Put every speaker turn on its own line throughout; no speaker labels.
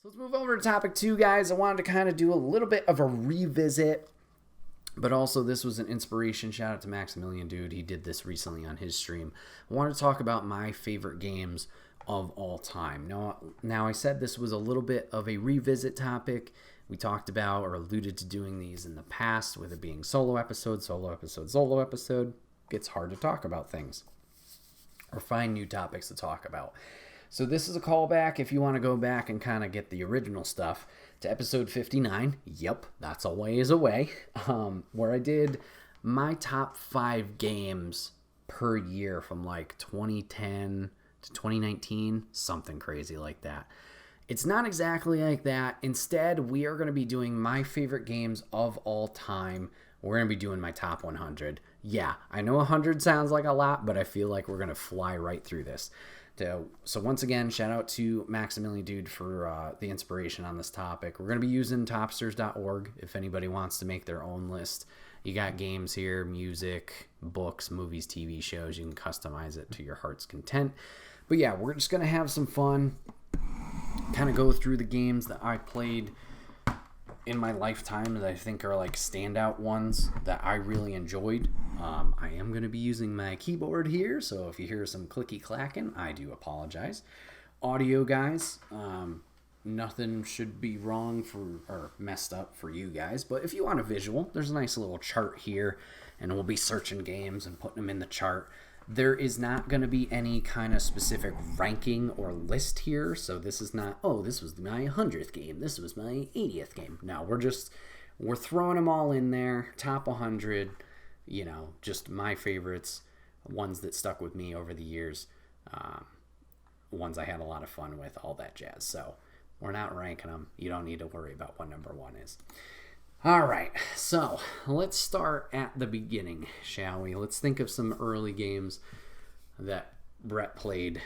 So let's move over to topic 2, guys. I wanted to kind of do a little bit of a revisit, but also this was an inspiration. Shout out to Maximilian, dude. He did this recently on his stream. I wanted to talk about my favorite games of all time. Now I said this was a little bit of a revisit topic. We talked about or alluded to doing these in the past, with it being solo episode. Gets hard to talk about things or find new topics to talk about. So this is a callback if you want to go back and kind of get the original stuff to episode 59. Yep, that's a ways away. Where I did my top 5 games per year from like 2010 to 2019, something crazy like that. It's not exactly like that. Instead, we are going to be doing my favorite games of all time. We're going to be doing my top 100. Yeah, I know 100 sounds like a lot, but I feel like we're going to fly right through this. So once again, shout out to Maximilian Dude for the inspiration on this topic. We're going to be using topsters.org if anybody wants to make their own list. You got games here, music, books, movies, TV shows. You can customize it to your heart's content. But yeah, we're just going to have some fun, kind of go through the games that I played in my lifetime that I think are like standout ones that I really enjoyed. I am going to be using my keyboard here, so if you hear some clicky clacking, I do apologize. Audio, guys, nothing should be wrong or messed up for you guys, but if you want a visual, there's a nice little chart here, and we'll be searching games and putting them in the chart. There is not going to be any kind of specific ranking or list here, so this is not, oh, this was my 100th game, this was my 80th game. No, we're throwing them all in there, top 100, just my favorites, ones that stuck with me over the years, ones I had a lot of fun with, all that jazz. So we're not ranking them. You don't need to worry about what number 1 is. All right, so let's start at the beginning, shall we? Let's think of some early games that Bret played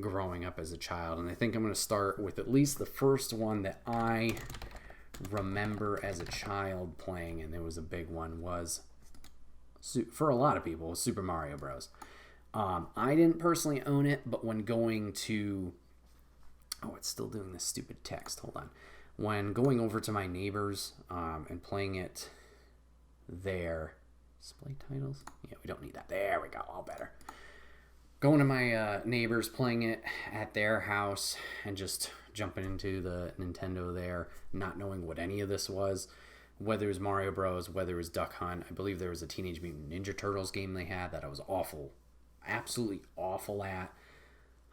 growing up as a child. And I think I'm going to start with at least the first one that I remember as a child playing, and it was a big one, was, for a lot of people, was Super Mario Bros. I didn't personally own it, but when going to... Oh, it's still doing this stupid text. Hold on. When going over to my neighbors and playing it there, display titles? Yeah, we don't need that. There we go, all better. Going to my neighbors, playing it at their house, and just jumping into the Nintendo there, not knowing what any of this was, whether it was Mario Bros, whether it was Duck Hunt. I believe there was a Teenage Mutant Ninja Turtles game they had that I was awful, absolutely awful at.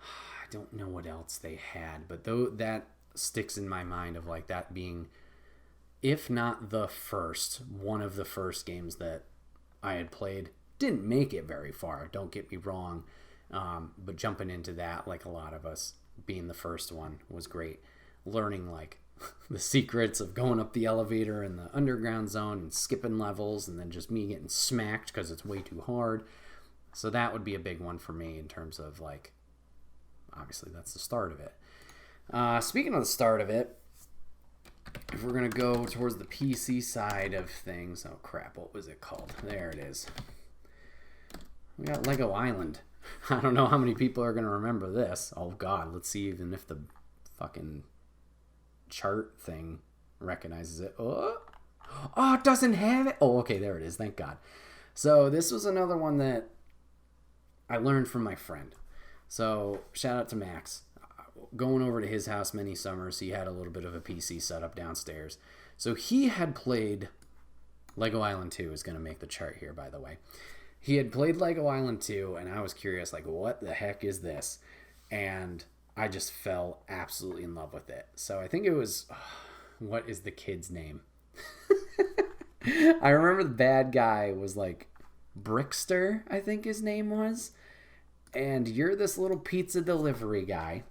I don't know what else they had, but that sticks in my mind of like that being, if not the first, one of the first games that I had played. Didn't make it very far, don't get me wrong, but jumping into that, like a lot of us, being the first one was great. Learning like the secrets of going up the elevator in the underground zone and skipping levels, and then just me getting smacked because it's way too hard. So that would be a big one for me in terms of like, obviously that's the start of it. Speaking of the start of it, if we're going to go towards the PC side of things... Oh, crap. What was it called? There it is. We got Lego Island. I don't know how many people are going to remember this. Oh, God. Let's see even if the fucking chart thing recognizes it. Oh, it doesn't have it. Oh, okay. There it is. Thank God. So this was another one that I learned from my friend. So shout out to Max. Going over to his house many summers, he had a little bit of a PC set up downstairs. So he had played Lego Island 2 is going to make the chart here, by the way. He had played Lego Island 2, and I was curious, like, what the heck is this? And I just fell absolutely in love with it. So I think it was, what is the kid's name? I remember the bad guy was like Brickster, I think his name was. And you're this little pizza delivery guy.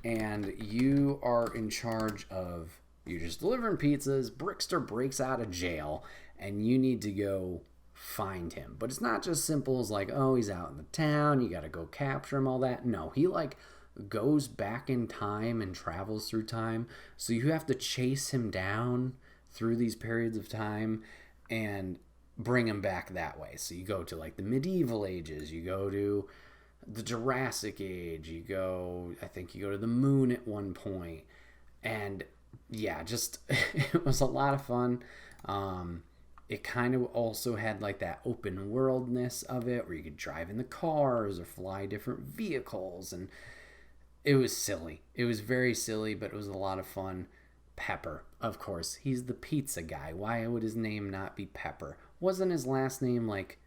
And you are in charge of, you're just delivering pizzas. Brickster breaks out of jail, and you need to go find him. But it's not just simple as like, oh, he's out in the town, you gotta go capture him, all that. No, he like goes back in time and travels through time. So you have to chase him down through these periods of time and bring him back that way. So you go to like the medieval ages, you go to the Jurassic Age. I think you go to the moon at one point. And yeah, just, it was a lot of fun. It kind of also had like that open worldness of it where you could drive in the cars or fly different vehicles. And it was silly. It was very silly, but it was a lot of fun. Pepper, of course. He's the pizza guy. Why would his name not be Pepper? Wasn't his last name like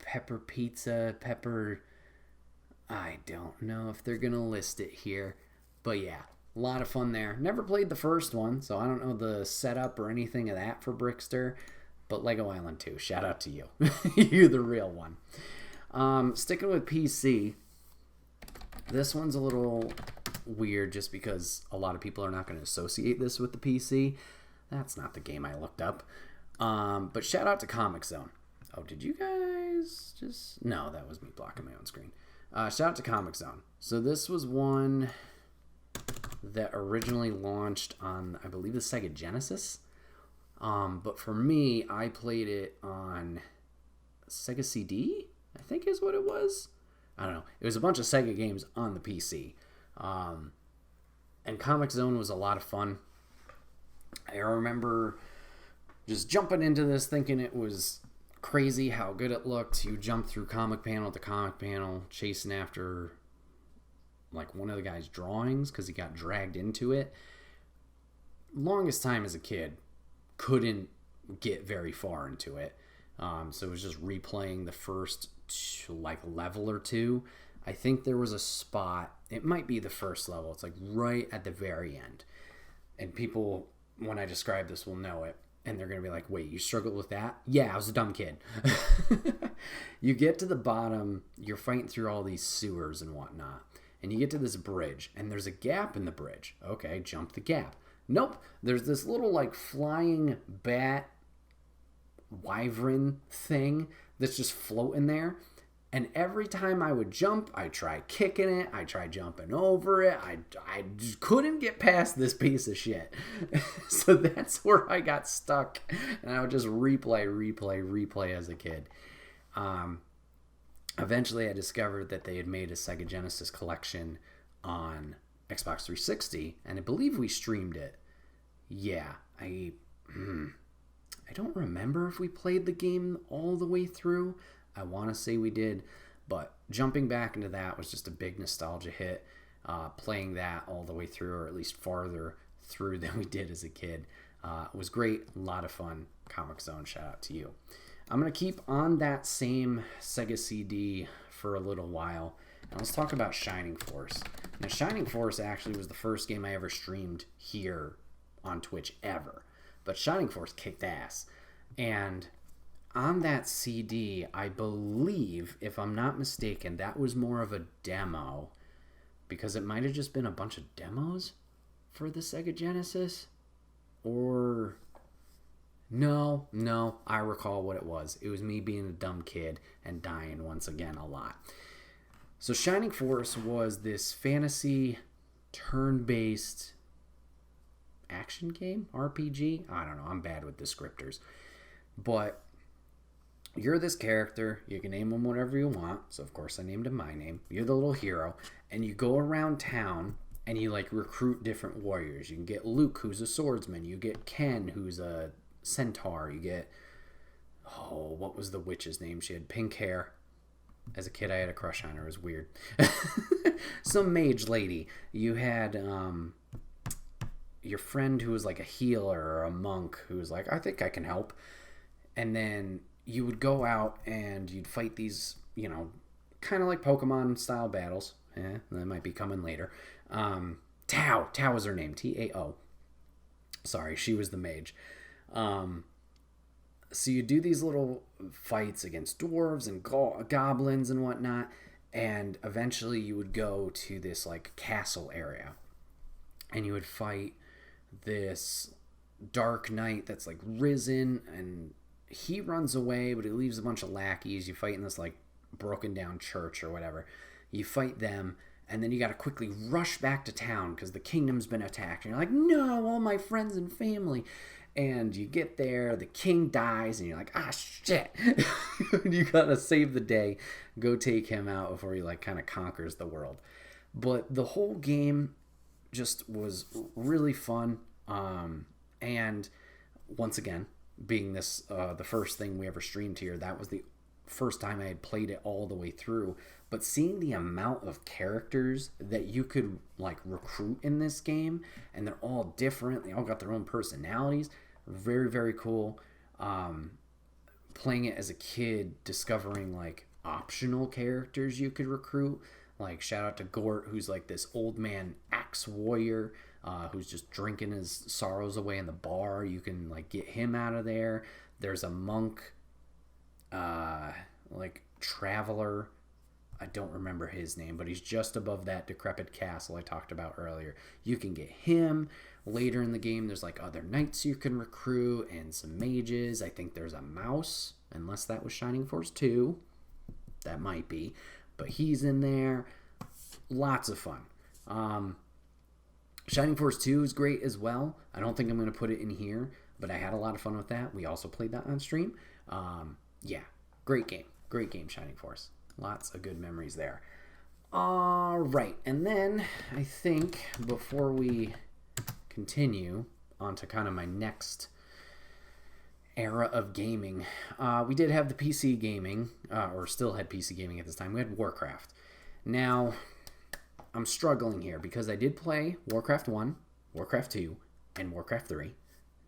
Pepper Pizza? Pepper... I don't know if they're going to list it here. But yeah, a lot of fun there. Never played the first one, so I don't know the setup or anything of that for Brickster. But Lego Island 2, shout out to you. You're the real one. Sticking with PC, this one's a little weird just because a lot of people are not going to associate this with the PC. That's not the game I looked up. But shout out to Comic Zone. Oh, did you guys just... No, that was me blocking my own screen. Shout out to Comic Zone. So this was one that originally launched on, I believe, the Sega Genesis. But for me, I played it on Sega CD, I think is what it was. I don't know. It was a bunch of Sega games on the PC. And Comic Zone was a lot of fun. I remember just jumping into this thinking it was crazy how good it looked. You jump through comic panel to comic panel, chasing after like one of the guy's drawings because he got dragged into it. Longest time as a kid, couldn't get very far into it. So it was just replaying the first like level or two. I think there was a spot, it might be the first level, it's like right at the very end. And people, when I describe this, will know it. And they're going to be like, wait, you struggled with that? Yeah, I was a dumb kid. You get to the bottom, you're fighting through all these sewers and whatnot. And you get to this bridge, and there's a gap in the bridge. Okay, jump the gap. Nope, there's this little like flying bat wyvern thing that's just floating there. And every time I would jump, I tried kicking it, I tried jumping over it, I just couldn't get past this piece of shit. So that's where I got stuck, and I would just replay as a kid. Eventually I discovered that they had made a Sega Genesis collection on Xbox 360, and I believe we streamed it. Yeah, I don't remember if we played the game all the way through. I want to say we did, but jumping back into that was just a big nostalgia hit. Playing that all the way through, or at least farther through than we did as a kid, was great. A lot of fun. Comic Zone, shout out to you. I'm going to keep on that same Sega CD for a little while, and let's talk about Shining Force. Now, Shining Force actually was the first game I ever streamed here on Twitch ever, but Shining Force kicked ass. And on that CD, I believe, if I'm not mistaken, that was more of a demo, because it might have just been a bunch of demos for the Sega Genesis. Or no, I recall what it was. It was me being a dumb kid and dying once again a lot. So Shining Force was this fantasy turn-based action game, RPG. I don't know, I'm bad with descriptors. But you're this character, you can name him whatever you want, so of course I named him my name. You're the little hero, and you go around town and you like recruit different warriors. You can get Luke, who's a swordsman, you get Ken, who's a centaur, you get, oh, what was the witch's name? She had pink hair. As a kid I had a crush on her, it was weird. Some mage lady. You had your friend who was like a healer or a monk who was like, I think I can help. And then you would go out and you'd fight these, kind of like Pokemon style battles. That might be coming later. Tao was her name. Tao. Sorry, she was the mage. So you do these little fights against dwarves and goblins and whatnot. And eventually you would go to this like castle area. And you would fight this dark knight that's like risen, and he runs away, but he leaves a bunch of lackeys. You fight in this like broken down church or whatever. You fight them, and then you got to quickly rush back to town because the kingdom's been attacked. And you're like, no, all my friends and family. And you get there, the king dies, and you're like, ah, shit. You gotta save the day, go take him out before he like kind of conquers the world. But the whole game just was really fun. And once again, being this the first thing we ever streamed here, that was the first time I had played it all the way through. But seeing the amount of characters that you could like recruit in this game, and they're all different, they all got their own personalities, very, very cool. Playing it as a kid, discovering like optional characters you could recruit, like shout out to Gort, who's like this old man axe warrior, who's just drinking his sorrows away in the bar. You can like get him out of there. There's a monk, like traveler, I don't remember his name, but he's just above that decrepit castle I talked about earlier. You can get him. Later in the game, there's like other knights you can recruit and some mages. I think there's a mouse, unless that was Shining Force 2. That might be. But he's in there. Lots of fun. Shining Force 2 is great as well. I don't think I'm going to put it in here, but I had a lot of fun with that. We also played that on stream. Yeah, great game. Great game, Shining Force. Lots of good memories there. All right, and then I think before we continue on to kind of my next era of gaming, we did have the PC gaming, or still had PC gaming at this time. We had Warcraft. Now, I'm struggling here because I did play Warcraft 1, Warcraft 2, and Warcraft 3.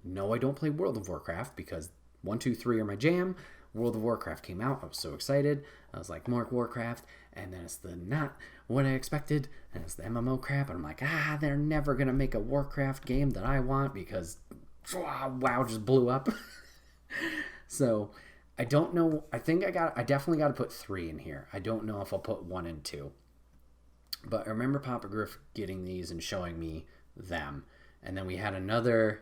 No, I don't play World of Warcraft because 1, 2, 3 are my jam. World of Warcraft came out. I was so excited. I was like, more Warcraft. And then it's the not what I expected. And it's the MMO crap. And I'm like, they're never going to make a Warcraft game that I want because WoW just blew up. So I don't know. I definitely got to put 3 in here. I don't know if I'll put 1 and 2. But I remember Papa Griff getting these and showing me them. And then we had another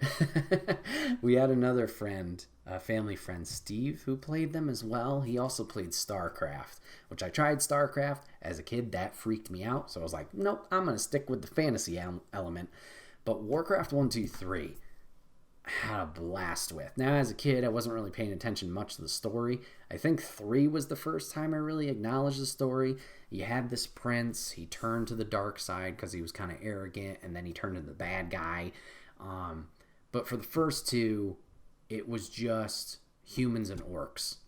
friend, a family friend, Steve, who played them as well. He also played StarCraft, which I tried StarCraft as a kid. That freaked me out. So I was like, nope, I'm going to stick with the fantasy element. But Warcraft 1, 2, 3, I had a blast with. Now, as a kid, I wasn't really paying attention much to the story. I think 3 was the first time I really acknowledged the story. You had this prince. He turned to the dark side because he was kind of arrogant, and then he turned into the bad guy. But for the first 2, it was just humans and orcs.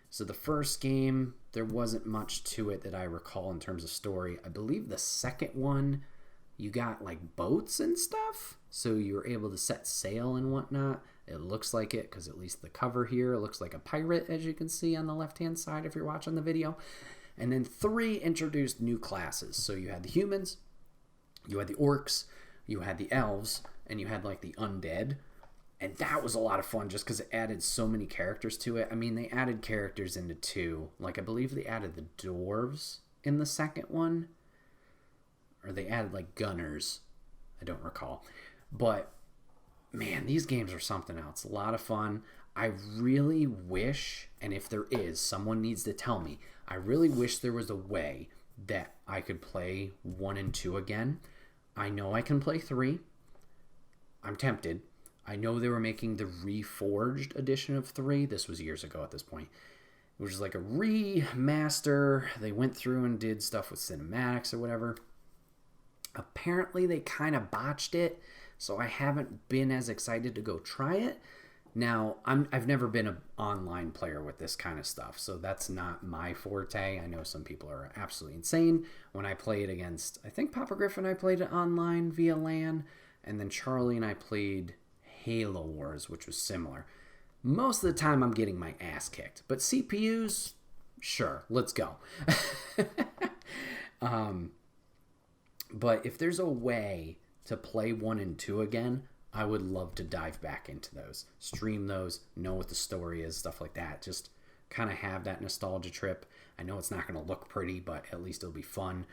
So the first game, there wasn't much to it that I recall in terms of story. I believe the second one, you got like boats and stuff, so you were able to set sail and whatnot. It looks like it, because at least the cover here looks like a pirate, as you can see on the left-hand side if you're watching the video. And then 3 introduced new classes. So you had the humans, you had the orcs, you had the elves, and you had like the undead. And that was a lot of fun just because it added so many characters to it. I mean, they added characters into 2. Like, I believe they added the dwarves in the second one. Or they added like gunners. I don't recall. But man, these games are something else. A lot of fun. I really wish, and if there is, someone needs to tell me, I really wish there was a way that I could play 1 and 2 again. I know I can play 3. I'm tempted. I know they were making the reforged edition of 3. This was years ago at this point. It was like a remaster. They went through and did stuff with cinematics or whatever. Apparently they kind of botched it, so I haven't been as excited to go try it. Now, I've never been an online player with this kind of stuff, so that's not my forte. I know some people are absolutely insane. When I played against, I think Papa Griff and I played it online via LAN, and then Charlie and I played Halo Wars, which was similar. Most of the time I'm getting my ass kicked, but CPUs, sure, let's go. But if there's a way to play 1 and 2 again, I would love to dive back into those, stream those, know what the story is, stuff like that. Just kind of have that nostalgia trip. I know it's not going to look pretty, but at least it'll be fun.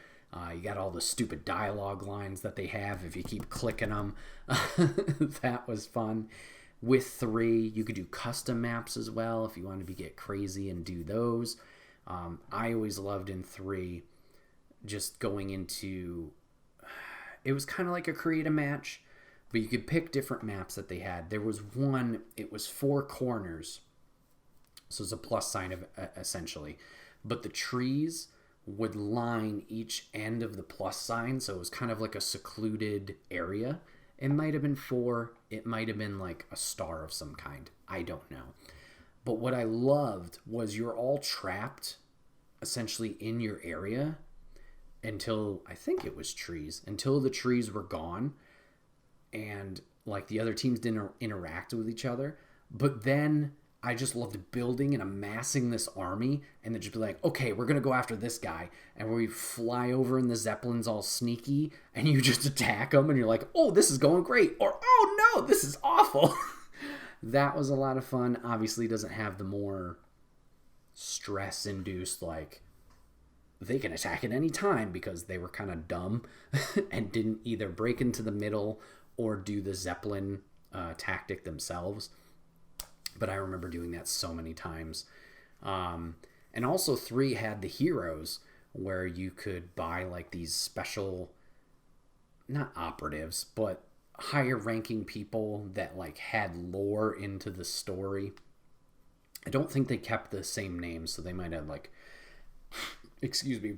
You got all the stupid dialogue lines that they have if you keep clicking them. That was fun. With 3, you could do custom maps as well if you wanted to get crazy and do those. I always loved in 3 just going into... It was kind of like a create a match. But you could pick different maps that they had. There was one, it was 4 corners. So it's a plus sign of essentially. But the trees would line each end of the plus sign. So it was kind of like a secluded area. It might have been 4. It might have been like a star of some kind. I don't know. But what I loved was you're all trapped essentially in your area until, I think it was trees, until the trees were gone. And like the other teams didn't interact with each other. But then I just loved building and amassing this army, and then just be like, okay, we're gonna go after this guy, and we fly over in the Zeppelins all sneaky, and you just attack them, and you're like, oh, this is going great, or oh no, this is awful. That was a lot of fun. Obviously, it doesn't have the more stress-induced, like, they can attack at any time, because they were kind of dumb and didn't either break into the middle or do the Zeppelin tactic themselves. But I remember doing that so many times. And also 3 had the heroes, where you could buy like these special, not operatives, but higher ranking people that like had lore into the story. I don't think they kept the same names, so they might have like,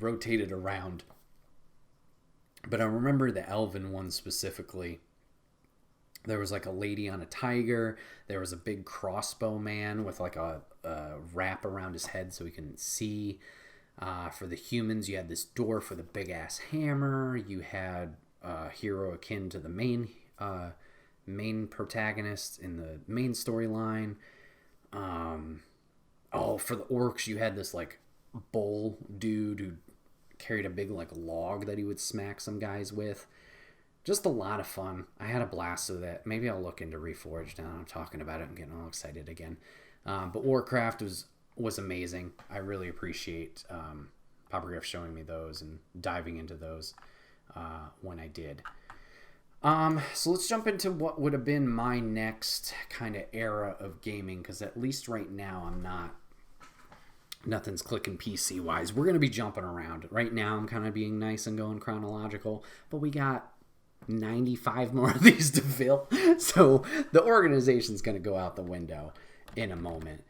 rotated around. But I remember the Elven one specifically. There was like a lady on a tiger. There was a big crossbow man with like a wrap around his head so he couldn't see. For the humans, you had this dwarf with a big ass hammer. You had a hero akin to the main protagonist in the main storyline. For the orcs, you had this like bull dude who carried a big like log that he would smack some guys with. Just a lot of fun. I had a blast with it. Maybe I'll look into Reforged now. I'm talking about it. I'm getting all excited again. But Warcraft was amazing. I really appreciate Papa Griff showing me those and diving into those when I did. So let's jump into what would have been my next kind of era of gaming, because at least right now nothing's clicking PC-wise. We're going to be jumping around. Right now I'm kind of being nice and going chronological, but we got 95 more of these to fill, so the organization's going to go out the window in a moment.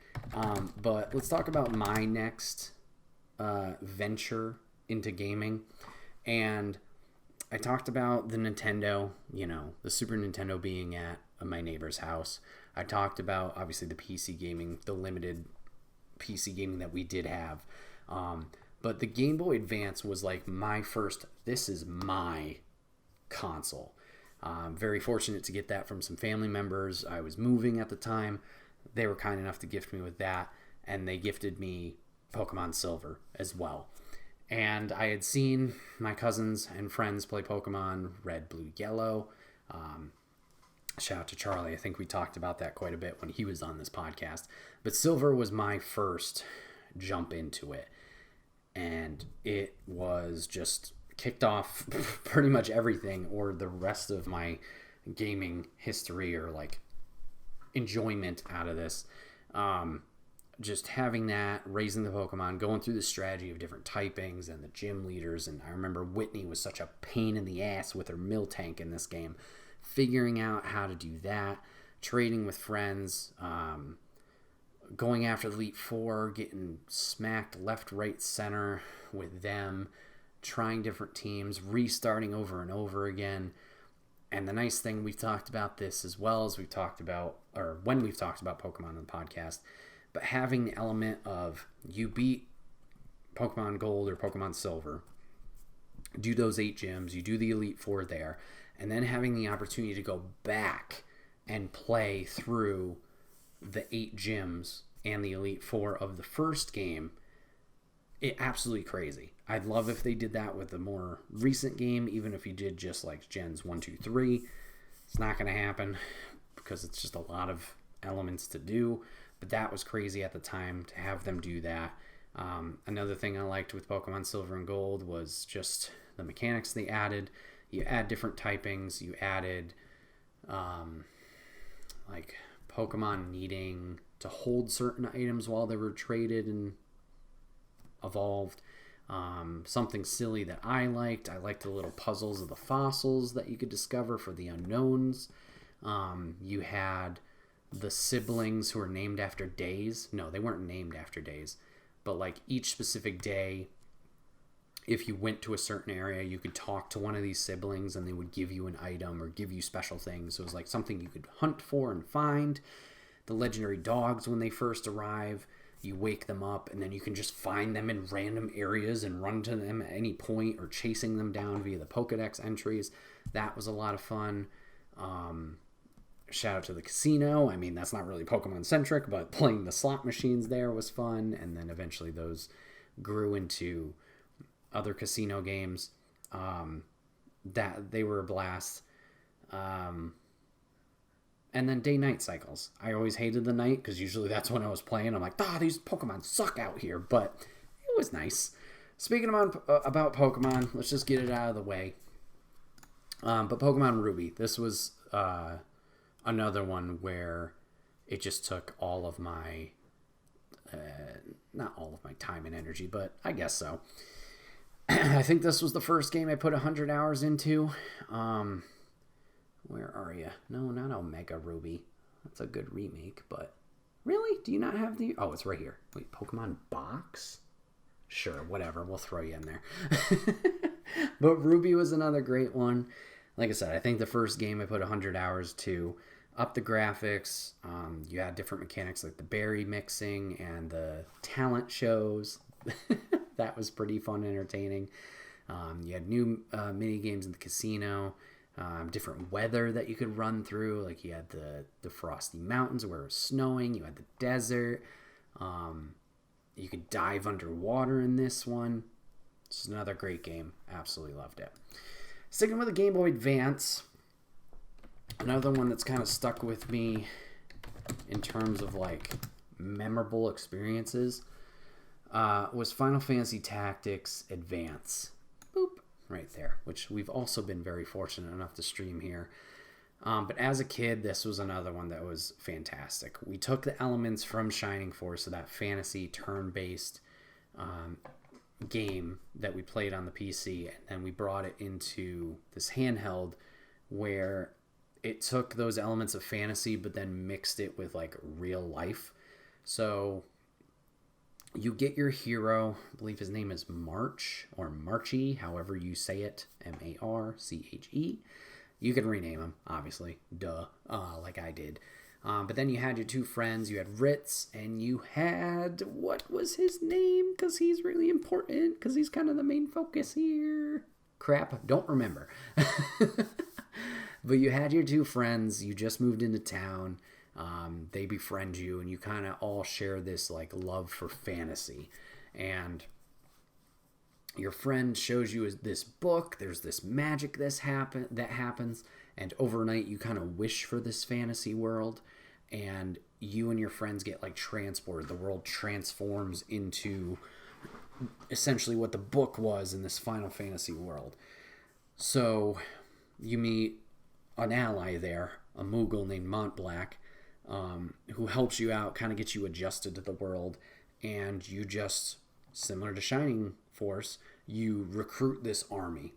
But let's talk about my next venture into gaming. And I talked about the Nintendo, the Super Nintendo being at my neighbor's house. I talked about obviously the PC gaming, the limited PC gaming that we did have. But the Game Boy Advance was like my first, this is my console. Very fortunate to get that from some family members. I was moving at the time. They were kind enough to gift me with that, and they gifted me Pokemon Silver as well. And I had seen my cousins and friends play Pokemon Red, Blue, Yellow. Shout out to Charlie. I think we talked about that quite a bit when he was on this podcast. But Silver was my first jump into it. And it was just kicked off pretty much everything, or the rest of my gaming history or like enjoyment out of this. Just having that, raising the Pokemon, going through the strategy of different typings and the gym leaders. And I remember Whitney was such a pain in the ass with her Miltank in this game. Figuring out how to do that, trading with friends, going after the Elite Four, getting smacked left, right, center with them, trying different teams, restarting over and over again. And the nice thing, we've talked about this as well as we've talked about, or when we've talked about Pokemon on the podcast, but having the element of you beat Pokemon Gold or Pokemon Silver, do those 8 gyms, you do the Elite Four there, and then having the opportunity to go back and play through the 8 gyms and the Elite Four of the first game, it absolutely crazy. I'd love if they did that with the more recent game, even if you did just like gens 1, 2, 3. It's not going to happen because it's just a lot of elements to do, but that was crazy at the time to have them do that. Another thing I liked with Pokemon Silver and Gold was just the mechanics they added. You add different typings. You added like Pokemon needing to hold certain items while they were traded and evolved. Something silly that I liked the little puzzles of the fossils that you could discover for the unknowns. You had the siblings who are named after days. No, they weren't named after days, but like each specific day, if you went to a certain area, you could talk to one of these siblings and they would give you an item or give you special things. So it was like something you could hunt for and find. The legendary dogs, when they first arrive, you wake them up and then you can just find them in random areas and run to them at any point, or chasing them down via the Pokedex entries. That was a lot of fun. Shout out to the casino. I mean, that's not really Pokemon centric, but playing the slot machines there was fun. And then eventually those grew into other casino games. That they were a blast. And then day-night cycles. I always hated the night because usually that's when I was playing. I'm like, these Pokemon suck out here. But it was nice. Speaking about Pokemon, let's just get it out of the way. But Pokemon Ruby, this was another one where it just took all of my, not all of my time and energy, but I guess so. I think this was the first game I put 100 hours into. Where are you? No, not Omega Ruby. That's a good remake, but really? Do you not have the... Oh, it's right here. Wait, Pokemon Box? Sure, whatever. We'll throw you in there. But Ruby was another great one. Like I said, I think the first game I put 100 hours to. Up the graphics. You had different mechanics like the berry mixing and the talent shows. That was pretty fun and entertaining. You had new mini games in the casino. Different weather that you could run through. Like you had the frosty mountains where it was snowing. You had the desert. You could dive underwater in this one. It's another great game. Absolutely loved it. Sticking with the Game Boy Advance, another one that's kind of stuck with me in terms of like memorable experiences was Final Fantasy Tactics Advance. Boop. Right there, which we've also been very fortunate enough to stream here. But as a kid, this was another one that was fantastic. We took the elements from Shining Force, so that fantasy turn-based game that we played on the PC, and we brought it into this handheld where it took those elements of fantasy but then mixed it with like real life. So you get your hero, I believe his name is March or Marchie, however you say it, Marche. You can rename him, obviously, duh, like I did. But then you had your two friends, you had Ritz, and you had, what was his name? Because he's really important, because he's kind of the main focus here. Crap, don't remember. But you had your two friends, you just moved into town, they befriend you, and you kind of all share this like love for fantasy. And your friend shows you this book, there's this magic that happens, and overnight you kind of wish for this fantasy world, and you and your friends get like transported. The world transforms into essentially what the book was in this Final Fantasy world. So you meet an ally there, a Moogle named Montblanc, who helps you out, kind of gets you adjusted to the world, and you just, similar to Shining Force, you recruit this army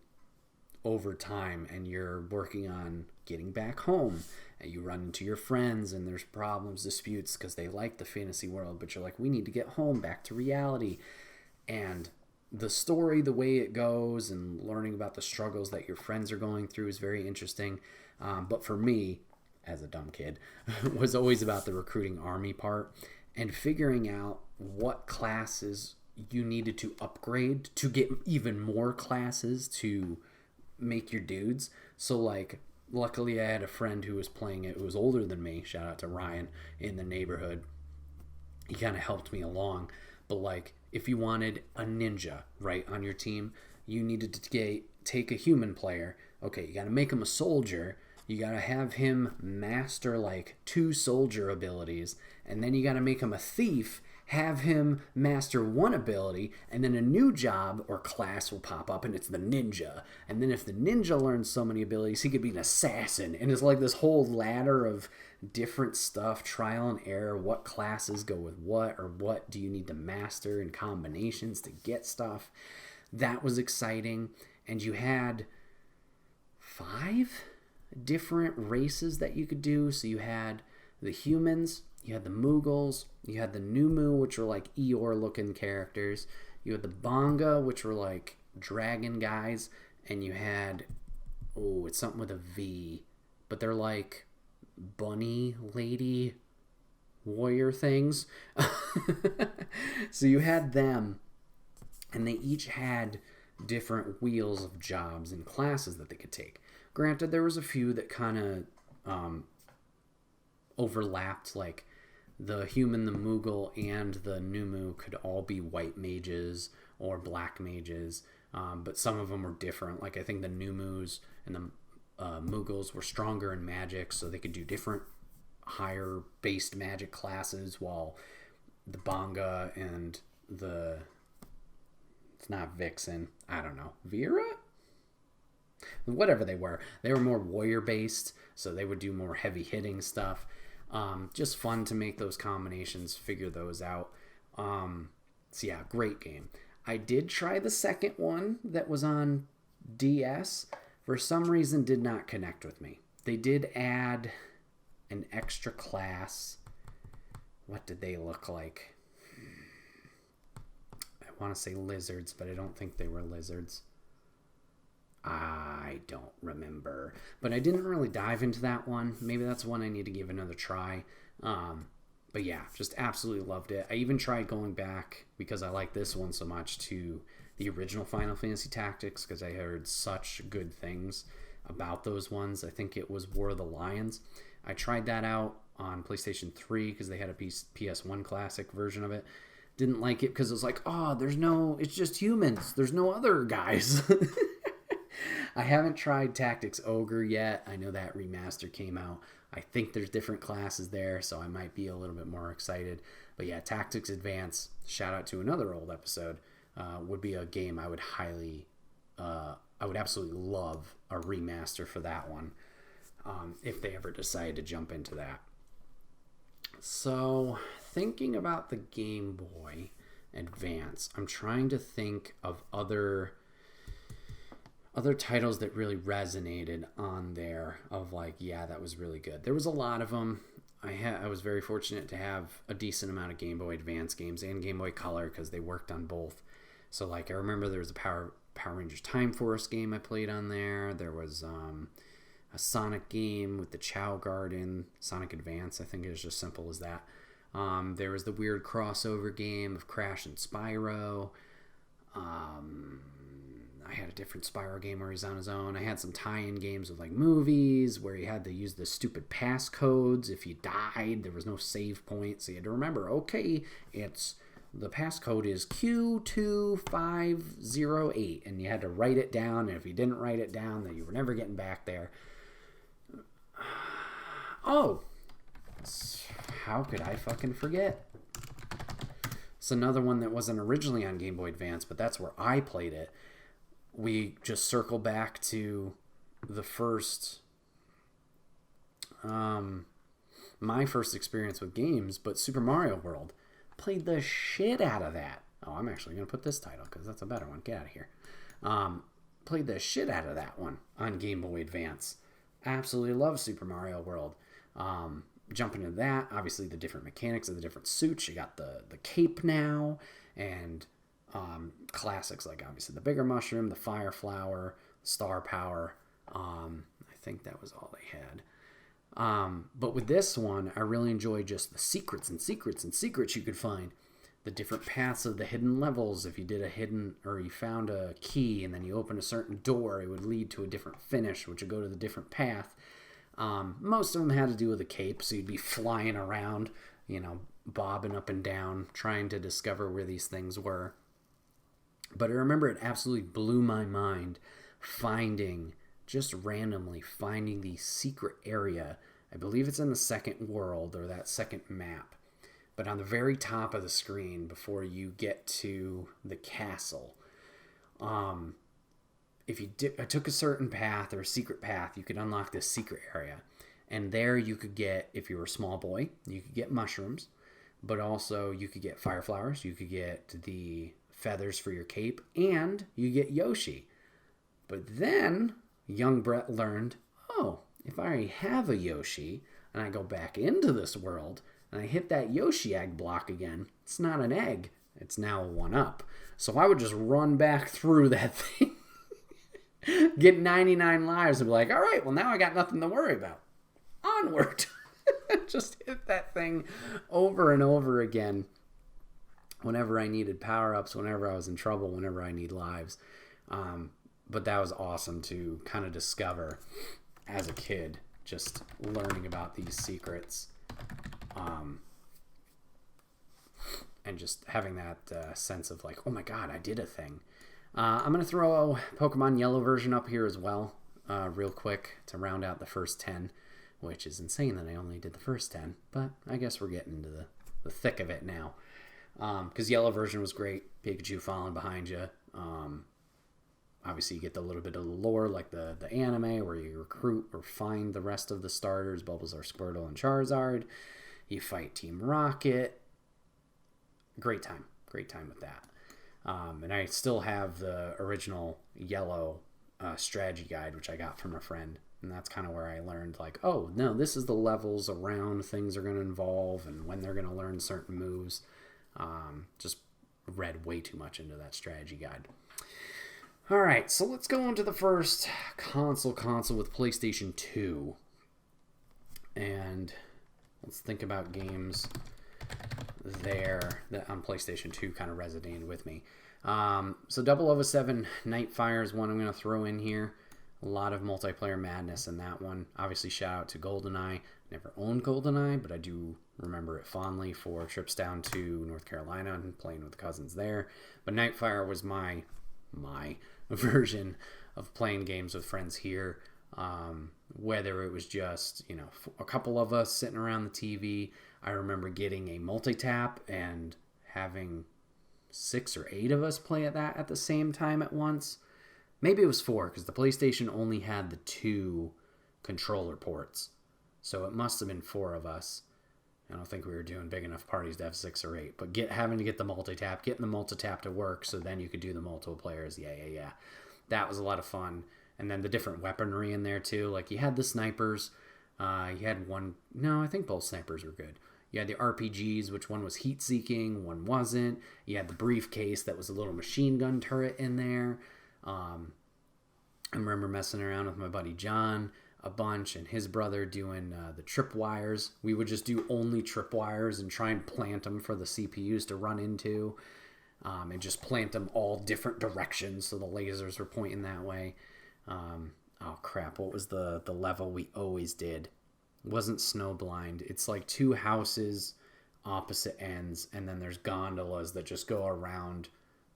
over time, and you're working on getting back home, and you run into your friends, and there's problems, disputes, because they like the fantasy world, but you're like, we need to get home, back to reality. And the story, the way it goes, and learning about the struggles that your friends are going through is very interesting. But for me, as a dumb kid, was always about the recruiting army part and figuring out what classes you needed to upgrade to get even more classes to make your dudes. So like, luckily I had a friend who was playing it who was older than me. Shout out to Ryan in the neighborhood. He kind of helped me along. But like, if you wanted a ninja, right, on your team, you needed to take a human player. Okay, you got to make him a soldier. You got to have him master like 2 soldier abilities. And then you got to make him a thief. have him master one ability, and then a new job or class will pop up, and it's the ninja. And then if the ninja learns so many abilities, he could be an assassin. And it's like this whole ladder of different stuff, trial and error, what classes go with what, or what do you need to master in combinations to get stuff. That was exciting. And you had 5 different races that you could do. So you had the humans, you had the Mughals, you had the Numu, which were like Eeyore looking characters, you had the Bonga, which were like dragon guys, and you had, oh, it's something with a V, but they're like bunny lady warrior things. So you had them, and they each had different wheels of jobs and classes that they could take. Granted, there was a few that kind of overlapped, like the human, the Mughal, and the Numu could all be white mages or black mages, but some of them were different. Like I think the Numus and the Mughals were stronger in magic, so they could do different higher based magic classes, while the Bonga and the, it's not Vixen, I don't know, Vera? Whatever they were more warrior based, so they would do more heavy hitting stuff. Just fun to make those combinations, figure those out. So yeah, great game. I did try the second one that was on DS. For some reason, did not connect with me. They did add an extra class. What did they look like? I want to say lizards, but I don't think they were lizards. I don't remember. But I didn't really dive into that one. Maybe that's one I need to give another try. But yeah, just absolutely loved it. I even tried going back, because I like this one so much, to the original Final Fantasy Tactics, because I heard such good things about those ones. I think it was War of the Lions. I tried that out on PlayStation 3 because they had a PS1 classic version of it. Didn't like it because it was like, oh, it's just humans. There's no other guys. I haven't tried Tactics Ogre yet. I know that remaster came out. I think there's different classes there, so I might be a little bit more excited. But yeah, Tactics Advance, shout out to another old episode, would be a game I would I would absolutely love a remaster for that one, if they ever decide to jump into that. So, thinking about the Game Boy Advance, I'm trying to think of other titles that really resonated on there, of like, yeah, that was really good. There was a lot of them. I was very fortunate to have a decent amount of Game Boy Advance games and Game Boy Color, because they worked on both. So like, I remember there was a Power Rangers Time Force game I played on there. There was a Sonic game with the Chow Garden, Sonic Advance, I think it was just simple as that. There was the weird crossover game of Crash and Spyro. I had a different Spyro game where he's on his own. I had some tie-in games with like movies where you had to use the stupid passcodes. If you died, there was no save point, so you had to remember, okay, the passcode is Q2508, and you had to write it down, and if you didn't write it down, then you were never getting back there. Oh, how could I fucking forget? It's another one that wasn't originally on Game Boy Advance, but that's where I played it. We just circle back to the first, my first experience with games, but Super Mario World. Played the shit out of that. Oh, I'm actually going to put this title because that's a better one. Get out of here. Played the shit out of that one on Game Boy Advance. Absolutely love Super Mario World. Jumping into that, obviously the different mechanics of the different suits. You got the cape now, and classics like obviously the Bigger Mushroom, the Fire Flower, Star Power. I think that was all they had. But with this one, I really enjoyed just the secrets you could find. The different paths of the hidden levels. If you did a hidden, or you found a key and then you open a certain door, it would lead to a different finish, which would go to the different path. Most of them had to do with the cape, so you'd be flying around, bobbing up and down, trying to discover where these things were. But I remember it absolutely blew my mind just randomly finding the secret area. I believe it's in the second world, or that second map, but on the very top of the screen before you get to the castle, if you took a certain path or a secret path, you could unlock this secret area. And there you could get, if you were a small boy, you could get mushrooms, but also you could get fire flowers, you could get the feathers for your cape, and you get Yoshi. But then young Bret learned, oh, if I already have a Yoshi and I go back into this world and I hit that Yoshi egg block again, it's not an egg, it's now a 1-up. So I would just run back through that thing, get 99 lives and be like, all right, well now I got nothing to worry about. Onward. Just hit that thing over and over again whenever I needed power-ups, whenever I was in trouble, whenever I need lives. But that was awesome to kind of discover as a kid, just learning about these secrets, and just having that sense of like, oh my god, I did a thing. I'm going to throw a Pokemon Yellow version up here as well, real quick, to round out the first 10, which is insane that I only did the first 10, but I guess we're getting into the thick of it now. Because Yellow version was great, Pikachu falling behind you. Obviously, you get a little bit of the lore, like the anime, where you recruit or find the rest of the starters, Bulbasaur, Squirtle, and Charizard. You fight Team Rocket. Great time with that. And I still have the original Yellow strategy guide, which I got from a friend. And that's kind of where I learned, like, oh, no, this is the levels around things are going to involve and when they're going to learn certain moves. Just read way too much into that strategy guide. All right, so let's go on to the first console with PlayStation 2. And let's think about games there that on PlayStation 2 kind of resonated with me. So 007 Nightfire is one I'm going to throw in here. A lot of multiplayer madness in that one. Obviously, shout out to GoldenEye. Never owned GoldenEye, but I do remember it fondly for trips down to North Carolina and playing with cousins there. But Nightfire was my version of playing games with friends here. Whether it was just, a couple of us sitting around the TV. I remember getting a multi-tap and having 6 or 8 of us play at that at the same time at once. Maybe it was 4, because the PlayStation only had the 2 controller ports. So it must have been 4 of us. I don't think we were doing big enough parties to have 6 or 8. But having to get the multi-tap, getting the multi-tap to work so then you could do the multiple players. Yeah. That was a lot of fun. And then the different weaponry in there too. Like you had the snipers. You had one... No, I think both snipers were good. You had the RPGs, which one was heat-seeking, one wasn't. You had the briefcase that was a little machine gun turret in there. I remember messing around with my buddy John a bunch and his brother doing the tripwires. We would just do only tripwires and try and plant them for the CPUs to run into, and just plant them all different directions so the lasers were pointing that way. Oh crap, what was the level we always did? It wasn't Snowblind. It's like 2 houses, opposite ends, and then there's gondolas that just go around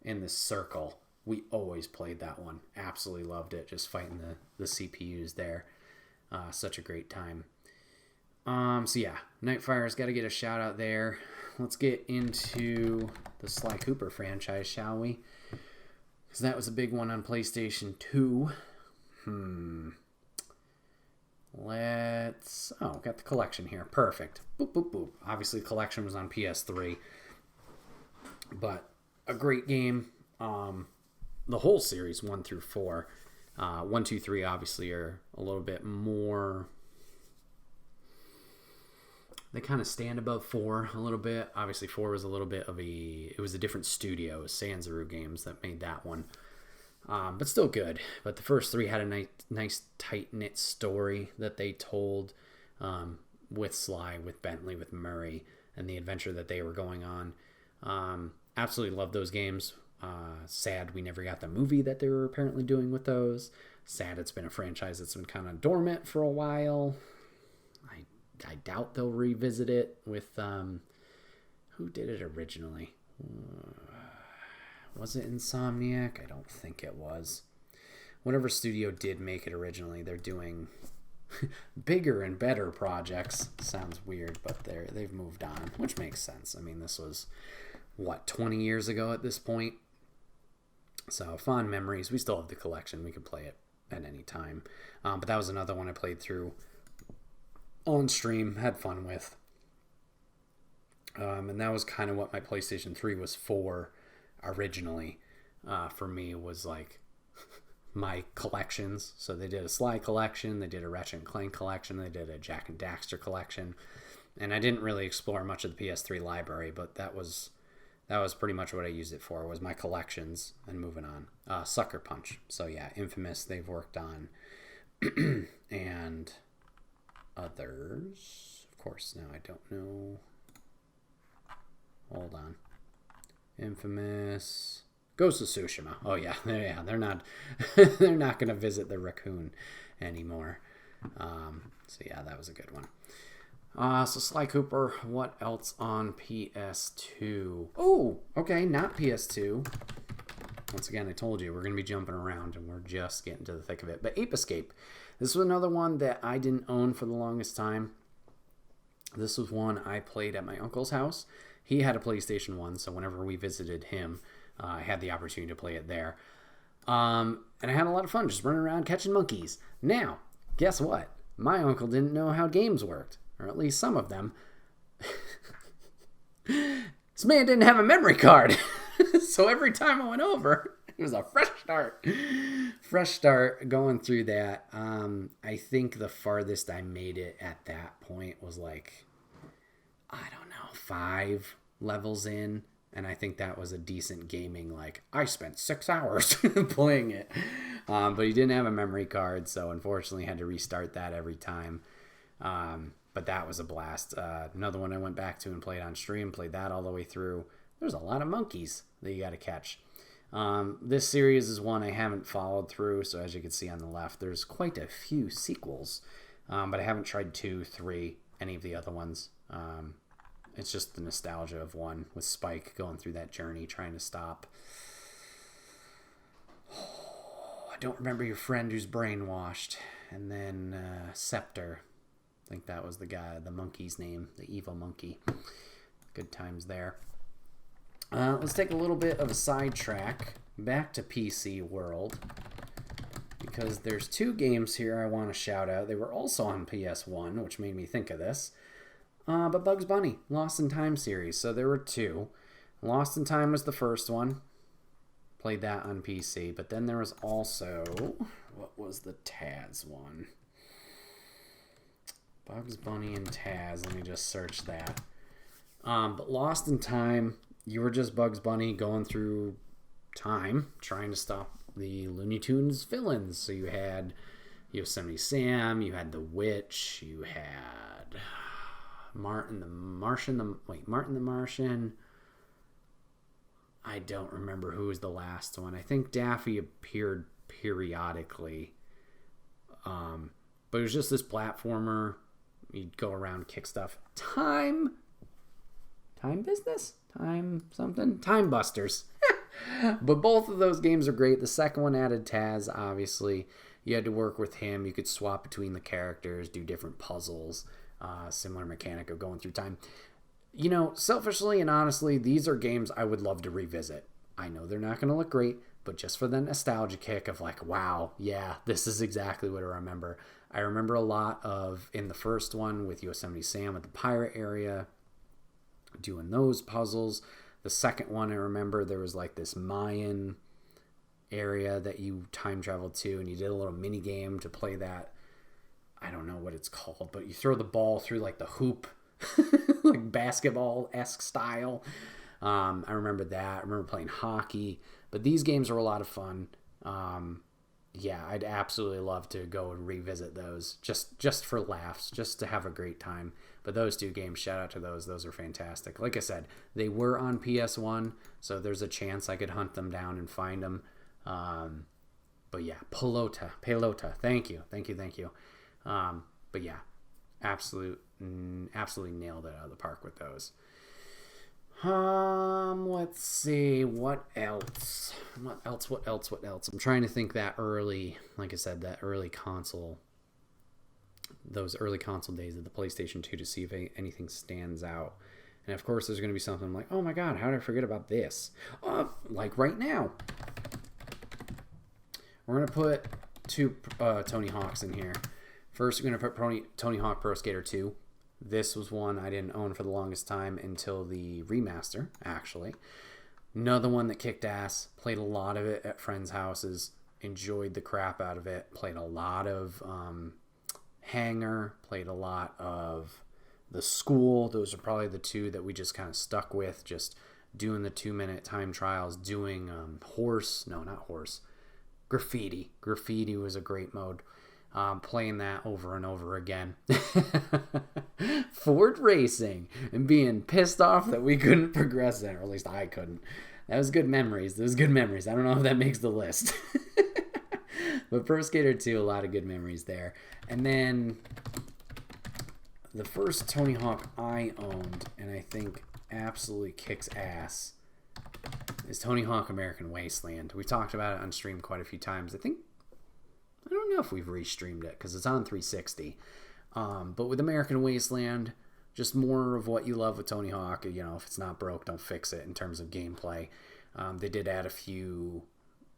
in this circle. We always played that one. Absolutely loved it. Just fighting the CPUs there. Such a great time. So yeah, Nightfire's got to get a shout out there. Let's get into the Sly Cooper franchise, shall we? Because that was a big one on PlayStation 2. Got the collection here. Perfect. Boop, boop, boop. Obviously, the collection was on PS3. But a great game. The whole series 1 through 4, 1, 2, 3 obviously are a little bit more. They kind of stand above 4 a little bit. Obviously, 4 was a little bit of it was a different studio, Sanzaru Games, that made that one. But still good. But the first 3 had a nice tight-knit story that they told with Sly, with Bentley, with Murray, and the adventure that they were going on. Absolutely love those games. Sad we never got the movie that they were apparently doing with those. Sad it's been a franchise that's been kind of dormant for a while. I doubt they'll revisit it with who did it originally? Was it Insomniac? I don't think it was. Whatever studio did make it originally, they're doing bigger and better projects. Sounds weird, but they've moved on, which makes sense. I mean, this was, 20 years ago at this point? So, fond memories. We still have the collection. We could play it at any time. But that was another one I played through on stream, had fun with. And that was kind of what my PlayStation 3 was for originally. For me, was like my collections. So they did a Sly collection, they did a Ratchet and Clank collection, they did a Jak and Daxter collection. And I didn't really explore much of the PS3 library, but that was pretty much what I used it for, was my collections. And moving on. Sucker Punch. So yeah, Infamous they've worked on. And others. Of course, now I don't know. Hold on. Infamous. Ghost of Tsushima. Oh yeah, they're not they're not gonna visit the raccoon anymore. So yeah, that was a good one. So Sly Cooper, what else on PS2? Oh, okay, not PS2. Once again, I told you we're gonna be jumping around and we're just getting to the thick of it. But Ape Escape. This was another one that I didn't own for the longest time. This was one I played at my uncle's house. He had a PlayStation 1, so whenever we visited him, I had the opportunity to play it there. And I had a lot of fun just running around catching monkeys. Now, guess what? My uncle didn't know how games worked, or at least some of them. This man didn't have a memory card. So every time I went over, it was a fresh start. Fresh start going through that. I think the farthest I made it at that point was like, I don't know, 5 levels in. And I think that was a decent gaming, like, I spent 6 hours playing it. But he didn't have a memory card, so unfortunately had to restart that every time. But that was a blast. Another one I went back to and played on stream, played that all the way through. There's a lot of monkeys that you got to catch. This series is one I haven't followed through, so as you can see on the left, there's quite a few sequels. But I haven't tried 2, 3, any of the other ones. It's just the nostalgia of one with Spike going through that journey, trying to stop. Oh, I don't remember your friend who's brainwashed. And then Scepter. I think that was the guy, the monkey's name, the evil monkey. Good times there. Let's take a little bit of a sidetrack back to PC World. Because there's 2 games here I want to shout out. They were also on PS1, which made me think of this. But Bugs Bunny, Lost in Time series. So there were 2. Lost in Time was the first one. Played that on PC. But then there was also... What was the Taz one? Bugs Bunny and Taz. Let me just search that. But Lost in Time, you were just Bugs Bunny going through time, trying to stop the Looney Tunes villains. So you had Yosemite Sam, you had the Witch, you had... Martin the Martian. I don't remember who was the last one. I think Daffy appeared periodically. But it was just this platformer. You'd go around, kick stuff. Time business? Time something? Time Busters. But both of those games are great. The second one added Taz, obviously. You had to work with him. You could swap between the characters, do different puzzles. Similar mechanic of going through time. You know, selfishly and honestly, these are games I would love to revisit. I know they're not going to look great, but just for the nostalgia kick of like, wow, yeah, this is exactly what I remember. I remember a lot of, in the first one with Yosemite Sam at the pirate area, doing those puzzles. The second one, I remember there was like this Mayan area that you time traveled to, and you did a little mini game to play that. I don't know what it's called, but you throw the ball through like the hoop, like basketball-esque style. I remember that. I remember playing hockey. But these games are a lot of fun. Yeah, I'd absolutely love to go and revisit those just for laughs, just to have a great time. But those 2 games, shout out to those. Those are fantastic. Like I said, they were on PS1, so there's a chance I could hunt them down and find them. But yeah, Pelota. Thank you. But yeah, absolutely nailed it out of the park with those. Let's see, what else? I'm trying to think that early, like I said, that early console those early console days of the PlayStation 2 to see if anything stands out. And of course, there's going to be something like, oh my god, how did I forget about this? Like right now. We're going to put two Tony Hawks in here. First, we're going to put Tony Hawk Pro Skater 2. This was one I didn't own for the longest time until the remaster, actually. Another one that kicked ass. Played a lot of it at friends' houses. Enjoyed the crap out of it. Played a lot of Hanger. Played a lot of The School. Those are probably the two that we just kind of stuck with. Just doing the 2-minute time trials. Doing Graffiti. Graffiti was a great mode. Playing that over and over again. Ford racing and being pissed off that we couldn't progress there, or at least I couldn't. That was good memories. I don't know if that makes the list. But Pro Skater 2, a lot of good memories there. And then the first Tony Hawk I owned, and I think absolutely kicks ass, is Tony Hawk American Wasteland. We talked about it on stream quite a few times. I don't know if we've restreamed it because it's on 360. But with American Wasteland, just more of what you love with Tony Hawk. You know, if it's not broke, don't fix it in terms of gameplay. They did add a few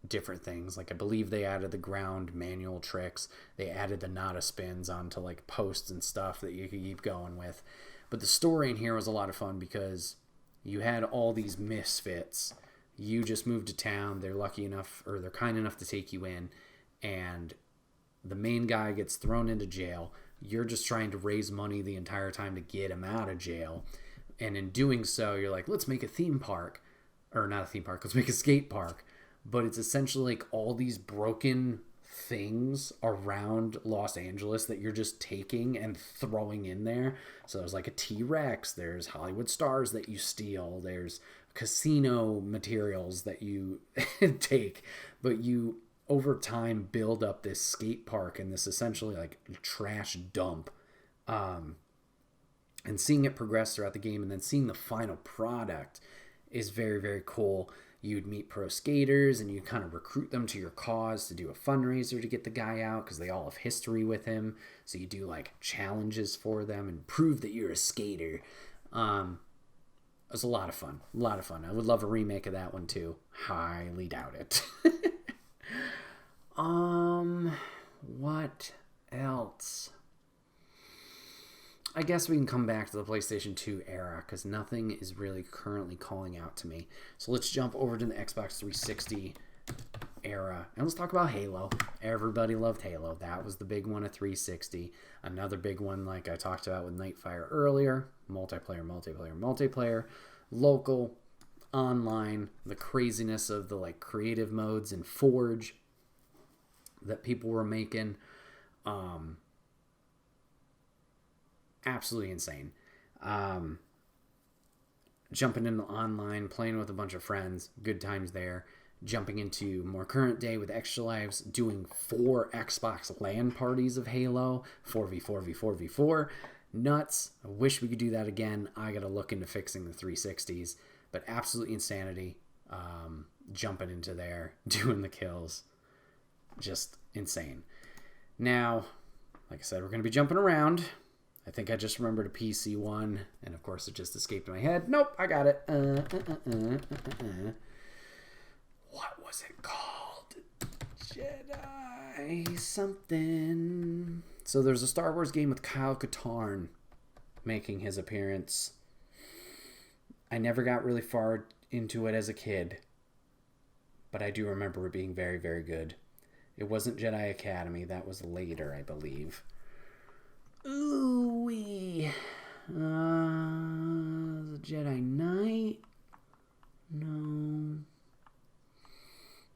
different things. Like I believe they added the ground manual tricks. They added the nada spins onto like posts and stuff that you could keep going with. But the story in here was a lot of fun because you had all these misfits. You just moved to town. They're lucky enough, or they're kind enough to take you in. And the main guy gets thrown into jail. You're just trying to raise money the entire time to get him out of jail. And in doing so, you're like, let's make a theme park. Or not a theme park, let's make a skate park. But it's essentially like all these broken things around Los Angeles that you're just taking and throwing in there. So there's like a T-Rex, there's Hollywood stars that you steal, there's casino materials that you take. But you, over time, build up this skate park and this essentially like trash dump. And seeing it progress throughout the game and then seeing the final product is very, very cool. You'd meet pro skaters and you kind of recruit them to your cause to do a fundraiser to get the guy out because they all have history with him. So you do like challenges for them and prove that you're a skater. It was a lot of fun. A lot of fun. I would love a remake of that one too. Highly doubt it. What else? I guess we can come back to the PlayStation 2 era because nothing is really currently calling out to me. So let's jump over to the Xbox 360 era and let's talk about Halo. Everybody loved Halo. That was the big one at 360. Another big one like I talked about with Nightfire earlier. Multiplayer. Local, online, the craziness of the like creative modes in Forge that people were making. Absolutely insane. Jumping into online, playing with a bunch of friends, good times there. Jumping into more current day with Extra Lives, doing 4 Xbox LAN parties of Halo, 4v4v4v4. Nuts. I wish we could do that again. I gotta look into fixing the 360s, but absolute insanity. Jumping into there, doing the kills. Just insane. Now, like I said, we're going to be jumping around. I think I just remembered a PC one, and of course it just escaped my head. Nope, I got it. What was it called? Jedi something. So there's a Star Wars game with Kyle Katarn making his appearance. I never got really far into it as a kid, but I do remember it being very, very good. It wasn't Jedi Academy. That was later, I believe. Ooh-wee. Jedi Knight? No.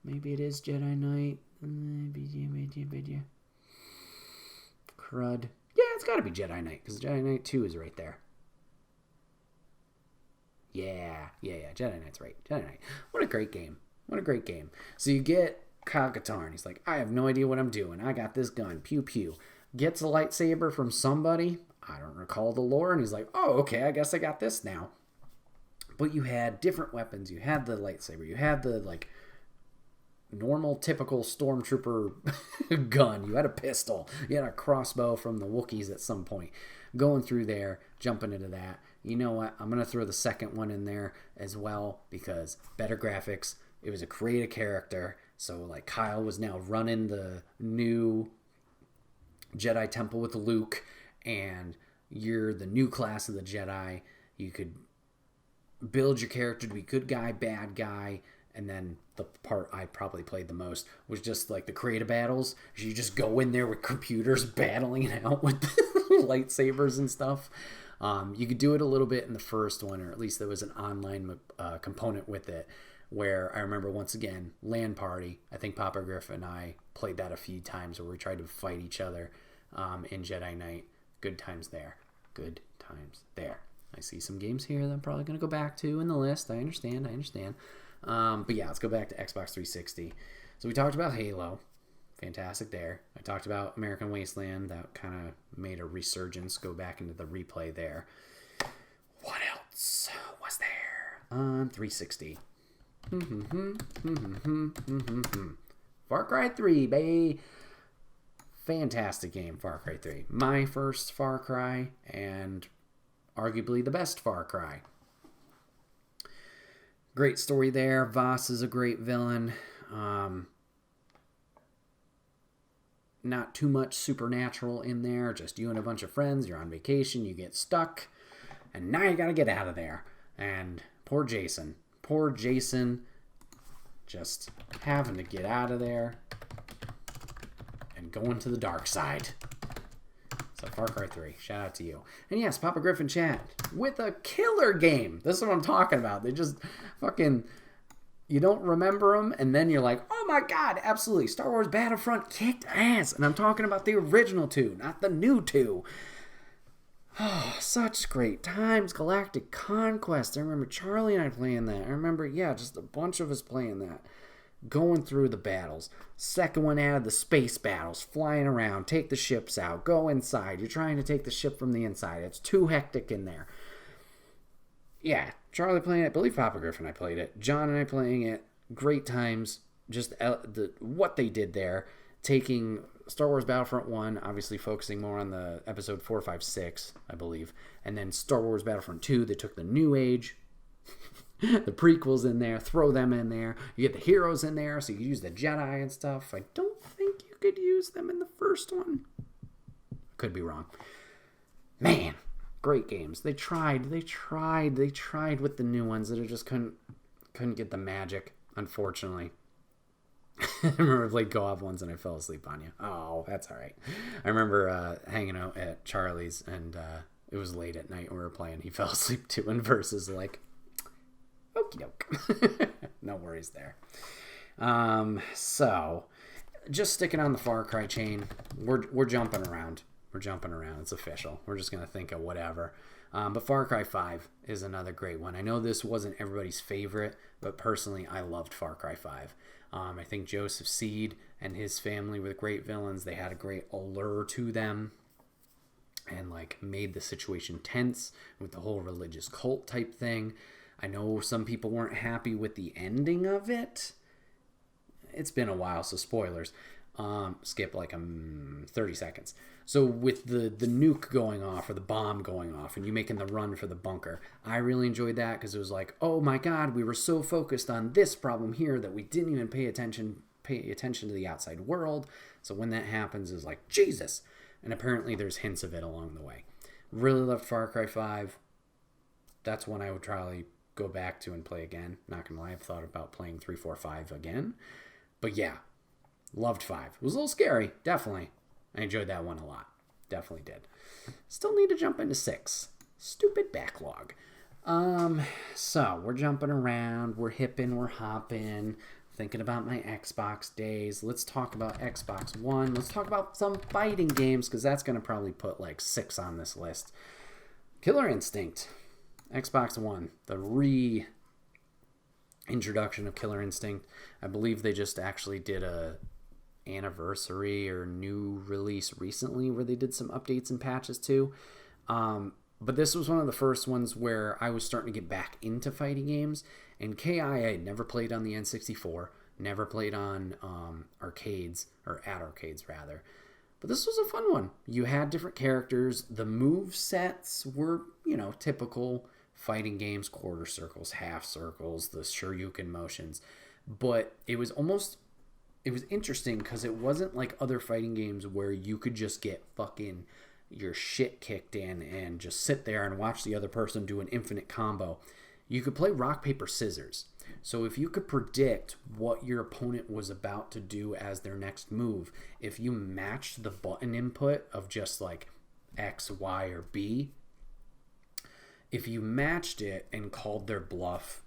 Maybe it is Jedi Knight. Crud. Yeah, it's got to be Jedi Knight, because Jedi Knight 2 is right there. Yeah. Jedi Knight's right. Jedi Knight. What a great game. So you get Kyle Katarn. He's like, I have no idea what I'm doing. I got this gun. Pew pew. Gets a lightsaber from somebody. I don't recall the lore. And he's like, oh, okay, I guess I got this now. But you had different weapons. You had the lightsaber. You had the, like, normal, typical stormtrooper gun. You had a pistol. You had a crossbow from the Wookiees at some point. Going through there, jumping into that. You know what? I'm going to throw the second one in there as well because better graphics. It was a creative character. So, like, Kyle was now running the new Jedi Temple with Luke, and you're the new class of the Jedi. You could build your character to be good guy, bad guy, and then the part I probably played the most was just like the creative battles. You just go in there with computers battling it out with lightsabers and stuff. You could do it a little bit in the first one, or at least there was an online component with it, where I remember once again, LAN party. I think Papa Griff and I played that a few times where we tried to fight each other in Jedi Knight. Good times there. Good times there. I see some games here that I'm probably going to go back to in the list. I understand. But yeah, let's go back to Xbox 360. So we talked about Halo. Fantastic there. I talked about American Wasteland. That kind of made a resurgence. Go back into the replay there. What else was there on 360? Far Cry 3, baby. Fantastic game, Far Cry 3. My first Far Cry, and arguably the best Far Cry. Great story there. Voss is a great villain. Not too much supernatural in there. Just you and a bunch of friends. You're on vacation. You get stuck. And now you got to get out of there. And poor Jason. Poor Jason just having to get out of there and going to the dark side. So Far Cry 3, shout out to you. And yes, Papa Griffin chat with a killer game. This is what I'm talking about. They just fucking, you don't remember them, and then you're like, oh my god, absolutely. Star Wars Battlefront kicked ass. And I'm talking about the original 2, not the new 2. Oh, such great times. Galactic Conquest. I remember Charlie and I playing that. I remember, just a bunch of us playing that. Going through the battles. Second one added the space battles. Flying around. Take the ships out. Go inside. You're trying to take the ship from the inside. It's too hectic in there. Yeah, Charlie playing it. I believe Papa Griffin and I played it. John and I playing it. Great times. Just what they did there. Taking Star Wars Battlefront 1, obviously focusing more on the episode 4, 5, 6, I believe. And then Star Wars Battlefront 2, they took the New Age, the prequels in there, throw them in there. You get the heroes in there, so you use the Jedi and stuff. I don't think you could use them in the first one. Could be wrong. Man, great games. They tried with the new ones that just couldn't get the magic, unfortunately. I remember I played co-op once and I fell asleep on you. Oh, that's all right. I remember hanging out at Charlie's, and it was late at night when we were playing. He fell asleep too, and Versus like, okie doke. No worries there. So, just sticking on the Far Cry chain, we're jumping around. It's official. We're just going to think of whatever. But Far Cry 5 is another great one. I know this wasn't everybody's favorite, but personally, I loved Far Cry 5. I think Joseph Seed and his family were great villains. They had a great allure to them and like made the situation tense with the whole religious cult type thing. I know some people weren't happy with the ending of it. It's been a while, so spoilers. Skip like 30 seconds. So with the nuke going off or the bomb going off and you making the run for the bunker, I really enjoyed that because it was like, oh my god, we were so focused on this problem here that we didn't even pay attention to the outside world. So when that happens, it's like, Jesus. And apparently there's hints of it along the way. Really loved Far Cry 5. That's one I would probably go back to and play again. Not gonna lie, I've thought about playing 3, 4, 5 again. But yeah, loved 5. It was a little scary, definitely. I enjoyed that one a lot. Definitely did. Still need to jump into 6. Stupid backlog. So we're jumping around. We're hipping. We're hopping. Thinking about my Xbox days. Let's talk about Xbox One. Let's talk about some fighting games because that's going to probably put like 6 on this list. Killer Instinct. Xbox One. The reintroduction of Killer Instinct. I believe they just actually did a anniversary or new release recently where they did some updates and patches too. But this was one of the first ones where I was starting to get back into fighting games. And KI I had never played on the N64. Never played on arcades, or at arcades rather. But this was a fun one. You had different characters. The move sets were, typical fighting games, quarter circles, half circles, the Shoryuken motions. But it was interesting because it wasn't like other fighting games where you could just get fucking your shit kicked in and just sit there and watch the other person do an infinite combo. You could play rock, paper, scissors. So if you could predict what your opponent was about to do as their next move, if you matched the button input of just like X, Y, or B, if you matched it and called their bluff,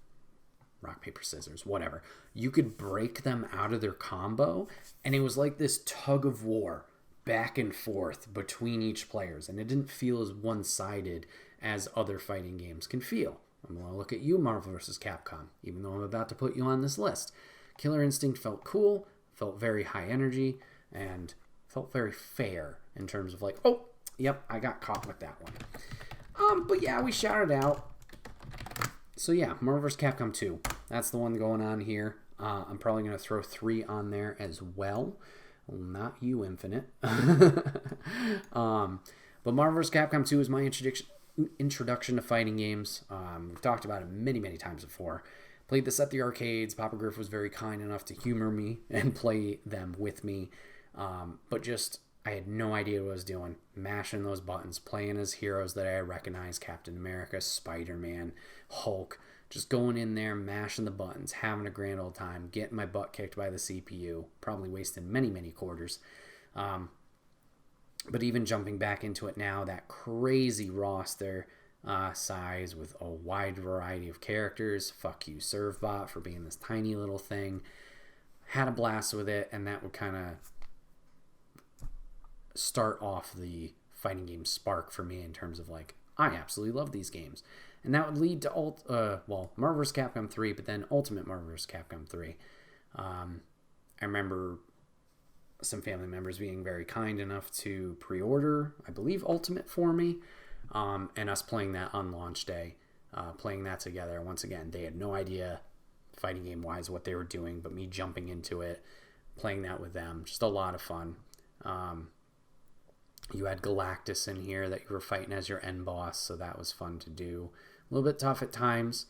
rock, paper, scissors, whatever, you could break them out of their combo, and it was like this tug of war back and forth between each players, and it didn't feel as one-sided as other fighting games can feel. I'm going to look at you, Marvel vs. Capcom, even though I'm about to put you on this list. Killer Instinct felt cool, felt very high energy, and felt very fair in terms of like, oh, yep, I got caught with that one. But yeah, we shouted out. So yeah, Marvel vs. Capcom 2. That's the one going on here. I'm probably going to throw 3 on there as well. Not you, Infinite. But Marvel vs. Capcom 2 is my introduction to fighting games. We've talked about it many, many times before. Played this at the arcades. Papa Griff was very kind enough to humor me and play them with me. But just, I had no idea what I was doing. Mashing those buttons, playing as heroes that I recognized: Captain America, Spider-Man, Hulk. Just going in there, mashing the buttons, having a grand old time, getting my butt kicked by the CPU. Probably wasting many, many quarters. But even jumping back into it now, that crazy roster size with a wide variety of characters. Fuck you, ServBot, for being this tiny little thing. Had a blast with it, and that would kind of start off the fighting game spark for me in terms of like, I absolutely love these games. And that would lead to Marvel vs. Capcom 3, but then Ultimate Marvel vs. Capcom 3. I remember some family members being very kind enough to pre-order, I believe, Ultimate for me, and us playing that on launch day, playing that together. Once again, they had no idea, fighting game-wise, what they were doing, but me jumping into it, playing that with them, just a lot of fun. You had Galactus in here that you were fighting as your end boss, so that was fun to do. A little bit tough at times,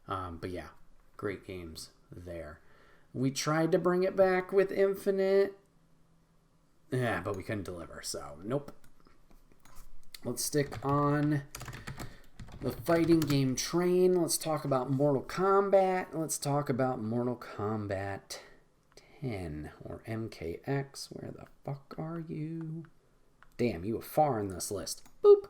but yeah, great games there. We tried to bring it back with Infinite, yeah, but we couldn't deliver, so nope. Let's stick on the fighting game train. Let's talk about Mortal Kombat. Let's talk about Mortal Kombat 10, or MKX. Where the fuck are you? Damn, you were far in this list. Boop.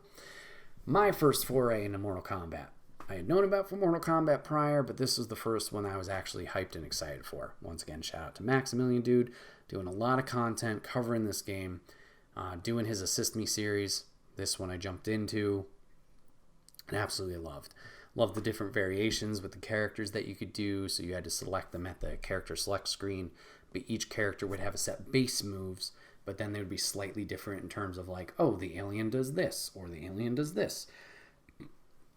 My first foray into Mortal Kombat. I had known about Mortal Kombat prior, but this was the first one I was actually hyped and excited for. Once again, shout out to Maximilian Dude, doing a lot of content, covering this game, doing his Assist Me series. This one I jumped into and absolutely loved. Loved the different variations with the characters that you could do, so you had to select them at the character select screen, but each character would have a set base moves, but then they would be slightly different in terms of like, oh, the alien does this, or the alien does this,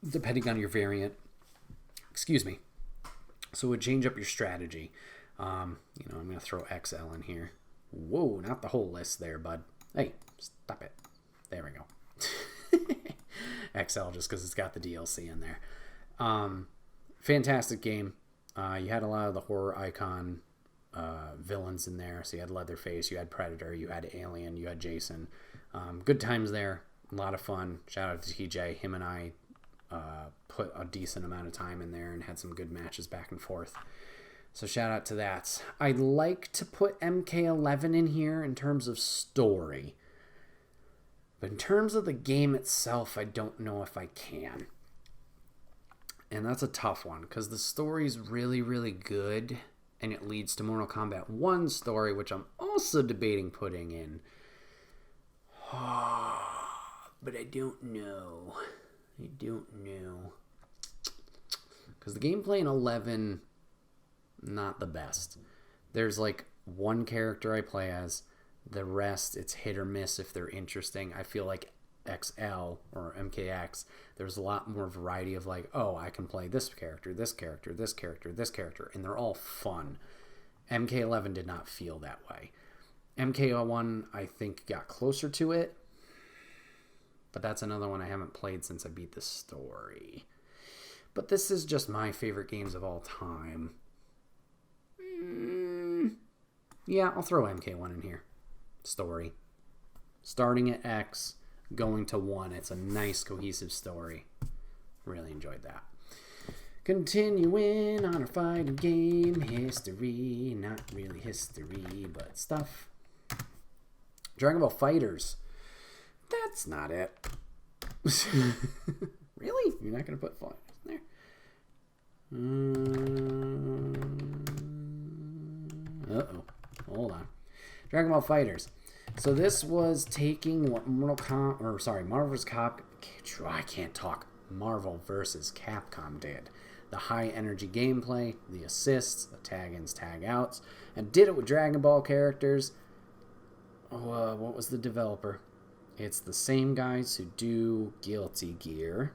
depending on your variant. Excuse me. So it would change up your strategy. I'm going to throw XL in here. Whoa, not the whole list there, bud. Hey, stop it. There we go. XL, just because it's got the DLC in there. Fantastic game. You had a lot of the horror icon villains in there. So you had Leatherface, you had Predator, you had Alien, you had Jason. Good times there. A lot of fun. Shout out to TJ. Him and I put a decent amount of time in there and had some good matches back and forth. So shout out to that. I'd like to put MK11 in here in terms of story. But in terms of the game itself, I don't know if I can. And that's a tough one, because the story's really, really good, and it leads to Mortal Kombat 1 story, which I'm also debating putting in. But I don't know. Because the gameplay in 11, not the best. There's like one character I play as. The rest, it's hit or miss if they're interesting. I feel like XL or MKX, there's a lot more variety of like, oh, I can play this character, this character, this character, this character, and they're all fun. MK11 did not feel that way. MK01, I think, got closer to it. But that's another one I haven't played since I beat the story. But this is just my favorite games of all time. Yeah, I'll throw MK1 in here. Story. Starting at X, going to 1. It's a nice, cohesive story. Really enjoyed that. Continuing on our fighting game history. Not really history, but stuff. Dragon Ball FighterZ. That's not it. Really? You're not going to put fighters in there? Uh-oh. Hold on. Dragon Ball FighterZ. So this was taking what Marvel vs. Marvel vs. Capcom did. The high energy gameplay, the assists, the tag-ins, tag-outs, and did it with Dragon Ball characters. What was the developer? It's the same guys who do Guilty Gear.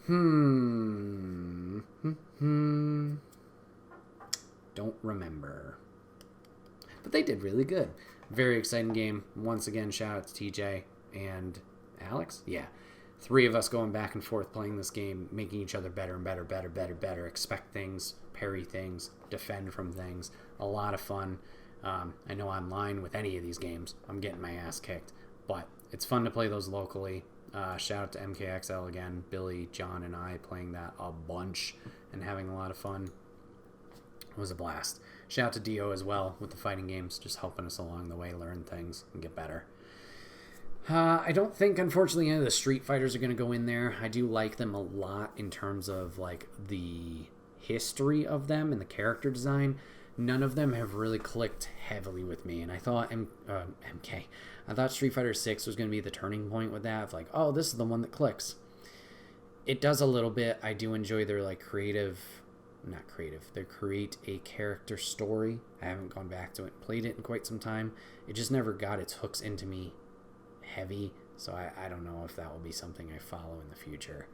Don't remember. But they did really good. Very exciting game. Once again, shout out to TJ and Alex. Yeah. 3 of us going back and forth playing this game, making each other better and better. Expect things, parry things, defend from things. A lot of fun. I know online with any of these games, I'm getting my ass kicked. But it's fun to play those locally. Shout out to MKXL again. Billy, John, and I playing that a bunch and having a lot of fun. It was a blast. Shout out to Dio as well with the fighting games, just helping us along the way, learn things, and get better. I don't think, unfortunately, any of the Street Fighters are going to go in there. I do like them a lot in terms of like the history of them and the character design. None of them have really clicked heavily with me, and I thought I thought Street Fighter 6 was going to be the turning point with that. Of like, oh, this is the one that clicks. It does a little bit. I do enjoy their like they create a character story. I haven't gone back to it and played it in quite some time. It just never got its hooks into me heavy, so I don't know if that will be something I follow in the future.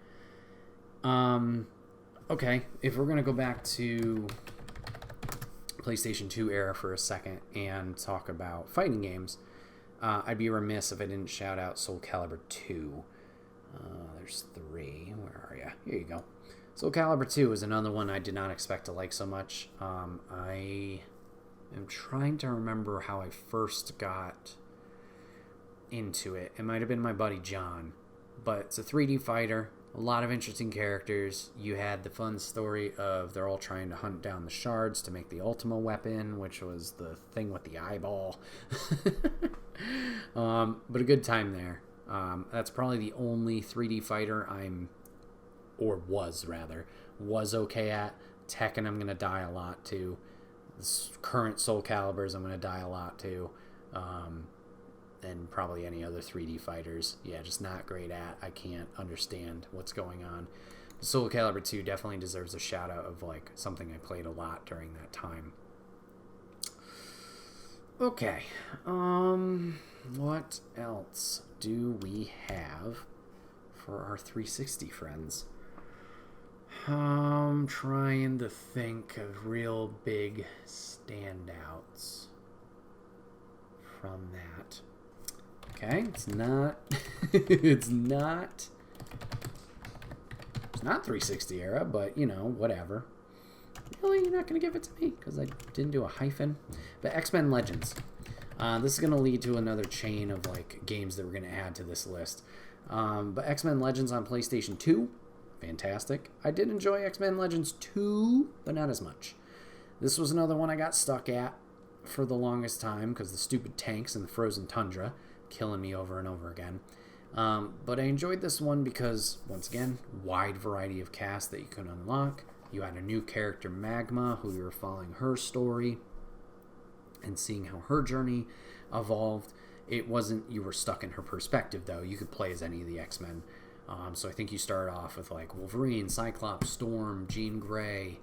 Okay, if we're going to go back to PlayStation 2 era for a second and talk about fighting games, I'd be remiss if I didn't shout out Soul Calibur 2. There's 3. Where are you? Here you go. Soul Calibur 2 is another one I did not expect to like so much. I am trying to remember how I first got into it. It might have been my buddy John, but it's a 3D fighter, a lot of interesting characters. You had the fun story of they're all trying to hunt down the shards to make the Ultima weapon, which was the thing with the eyeball. But a good time there. That's probably the only 3D fighter was okay at. Tekken I'm going to die a lot to. This current Soul Caliburs I'm going to die a lot to. And probably any other 3D fighters. Yeah, just not great at. I can't understand what's going on. Soul Calibur 2 definitely deserves a shout out of like something I played a lot during that time. Okay. What else do we have for our 360 friends? I'm trying to think of real big standouts from that. Okay, it's not it's not 360 era, but you know, whatever. Really, you're not going to give it to me because I didn't do a hyphen. But X-Men Legends. This is going to lead to another chain of like games that we're going to add to this list. But X-Men Legends on PlayStation 2, fantastic. I did enjoy X-Men Legends 2, but not as much. This was another one I got stuck at for the longest time because the stupid tanks and the frozen tundra killing me over and over again. But I enjoyed this one because, once again, wide variety of cast that you could unlock. You had a new character, Magma, who you were following her story and seeing how her journey evolved. It wasn't you were stuck in her perspective, though. You could play as any of the X-Men. So I think you started off with like Wolverine, Cyclops, Storm, Jean Grey,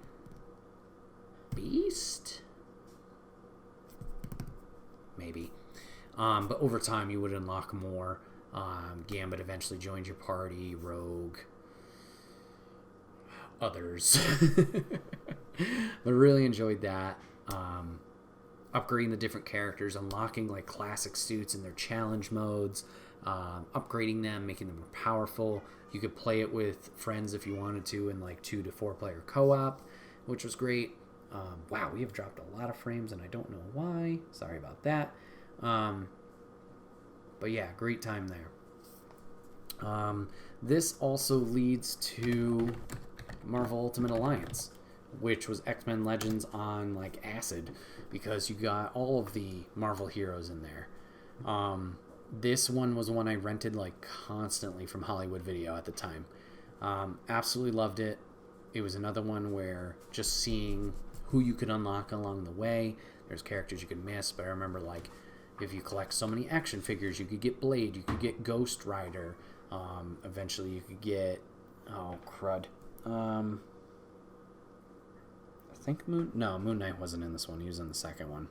Beast? Maybe. But over time, you would unlock more. Gambit eventually joined your party, Rogue, others. But really enjoyed that. Upgrading the different characters, unlocking like classic suits and their challenge modes, upgrading them, making them more powerful. You could play it with friends if you wanted to in like 2 to 4 player co-op, which was great. Wow, we have dropped a lot of frames and I don't know why. Sorry about that. But yeah, great time there. This also leads to Marvel Ultimate Alliance, which was X-Men Legends on like acid, because you got all of the Marvel heroes in there. This one was one I rented like constantly from Hollywood Video at the time. Absolutely loved it. It was another one where just seeing who you could unlock along the way. There's characters you could miss, but I remember like if you collect so many action figures, you could get Blade, you could get Ghost Rider. Eventually you could get I think Moon Knight wasn't in this one. He was in the second one.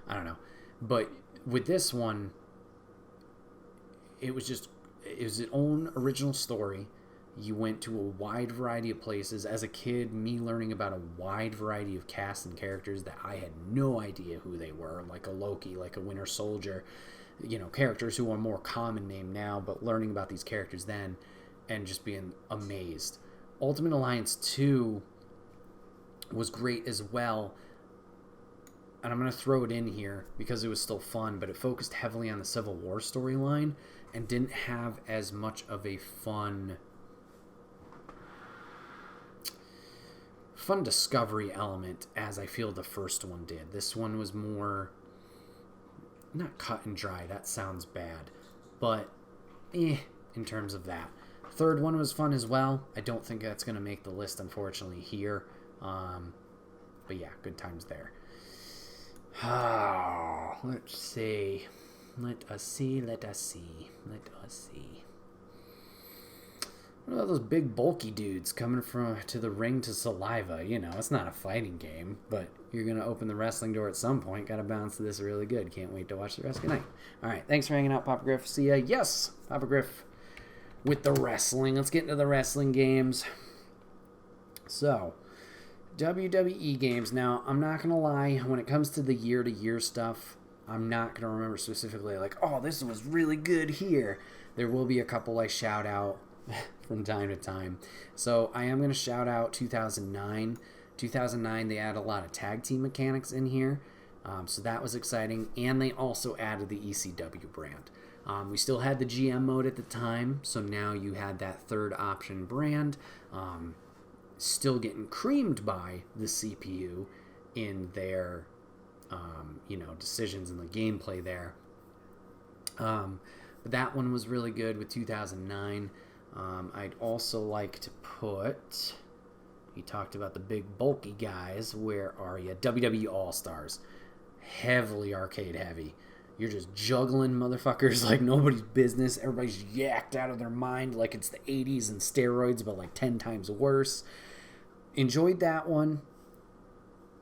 I don't know. But with this one, it was its own original story. You went to a wide variety of places. As a kid, me learning about a wide variety of casts and characters that I had no idea who they were, like a Loki, like a Winter Soldier, characters who are more common name now, but learning about these characters then and just being amazed. Ultimate Alliance 2 was great as well. And I'm going to throw it in here because it was still fun, but it focused heavily on the Civil War storyline and didn't have as much of a fun discovery element as I feel the first one did. This one was more, not cut and dry, that sounds bad, but in terms of that. Third one was fun as well. I don't think that's going to make the list, unfortunately, here. But yeah, good times there. Let's see. Let us see. What about those big bulky dudes coming to the ring to Saliva? It's not a fighting game, but you're going to open the wrestling door at some point. Got to bounce to this really good. Can't wait to watch the rest. Good night. All right, thanks for hanging out, Papa Griff. See ya. Yes, Papa Griff with the wrestling. Let's get into the wrestling games. So, WWE games. Now, I'm not going to lie. When it comes to the year-to-year stuff, I'm not going to remember specifically like, oh, this was really good here. There will be a couple I shout out from time to time. So I am going to shout out 2009. 2009, they added a lot of tag team mechanics in here. So that was exciting. And they also added the ECW brand. We still had the GM mode at the time. So now you had that third option brand. Still getting creamed by the CPU in their, decisions in the gameplay there. But that one was really good with 2009. I'd also like to put, he talked about the big bulky guys. Where are you? WWE All-Stars. Heavily arcade heavy. You're just juggling motherfuckers like nobody's business. Everybody's yacked out of their mind like it's the 80s and steroids, but like 10 times worse. Enjoyed that one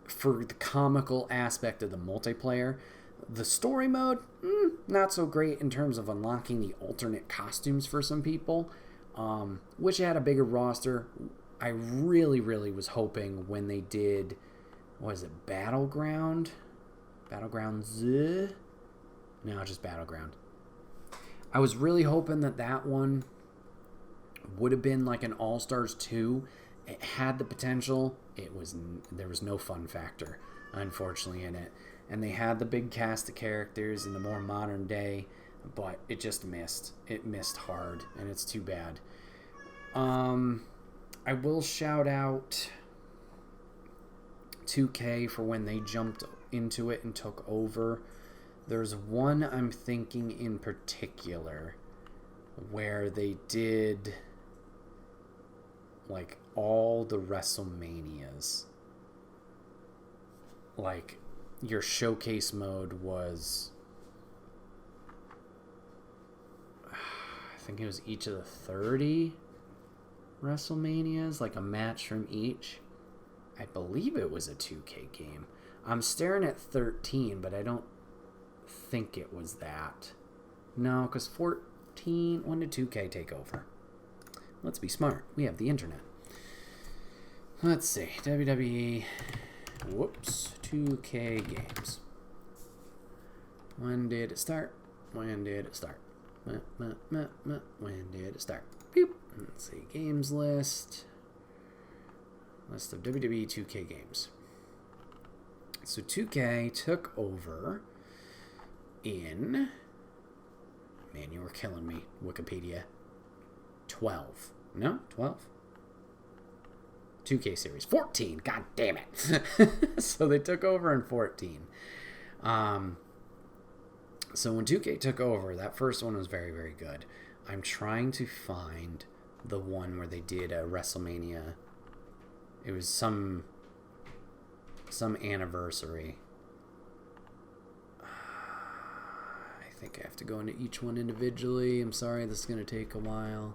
for the comical aspect of the multiplayer. The story mode, not so great in terms of unlocking the alternate costumes for some people. Wish I had a bigger roster. I really, really was hoping when they did, Battleground? Battlegrounds? No, just Battleground. I was really hoping that one would have been like an All-Stars 2. It had the potential. There was no fun factor, unfortunately, in it. And they had the big cast of characters in the more modern day, but it just missed. It missed hard, and it's too bad. I will shout out 2K for when they jumped into it and took over. There's one I'm thinking in particular where they did like all the WrestleManias. Like your showcase mode was, I think it was each of the 30 WrestleManias, like a match from each. I believe it was a 2K game. I'm staring at 13, but I don't think it was that. No, because 14, when did 2K take over? Let's be smart. We have the internet. Let's see. WWE. Whoops. 2K games. When did it start? When did it start? When did it start? Boop. Let's see. Games list. List of WWE 2K games. So 2K took over in... Man, you were killing me, Wikipedia. 12. No? 12? 2K series. 14. God damn it. So they took over in 14. So when 2K took over, that first one was very, very good. I'm trying to find the one where they did a WrestleMania. It was some anniversary. I think I have to go into each one individually. I'm sorry, this is going to take a while.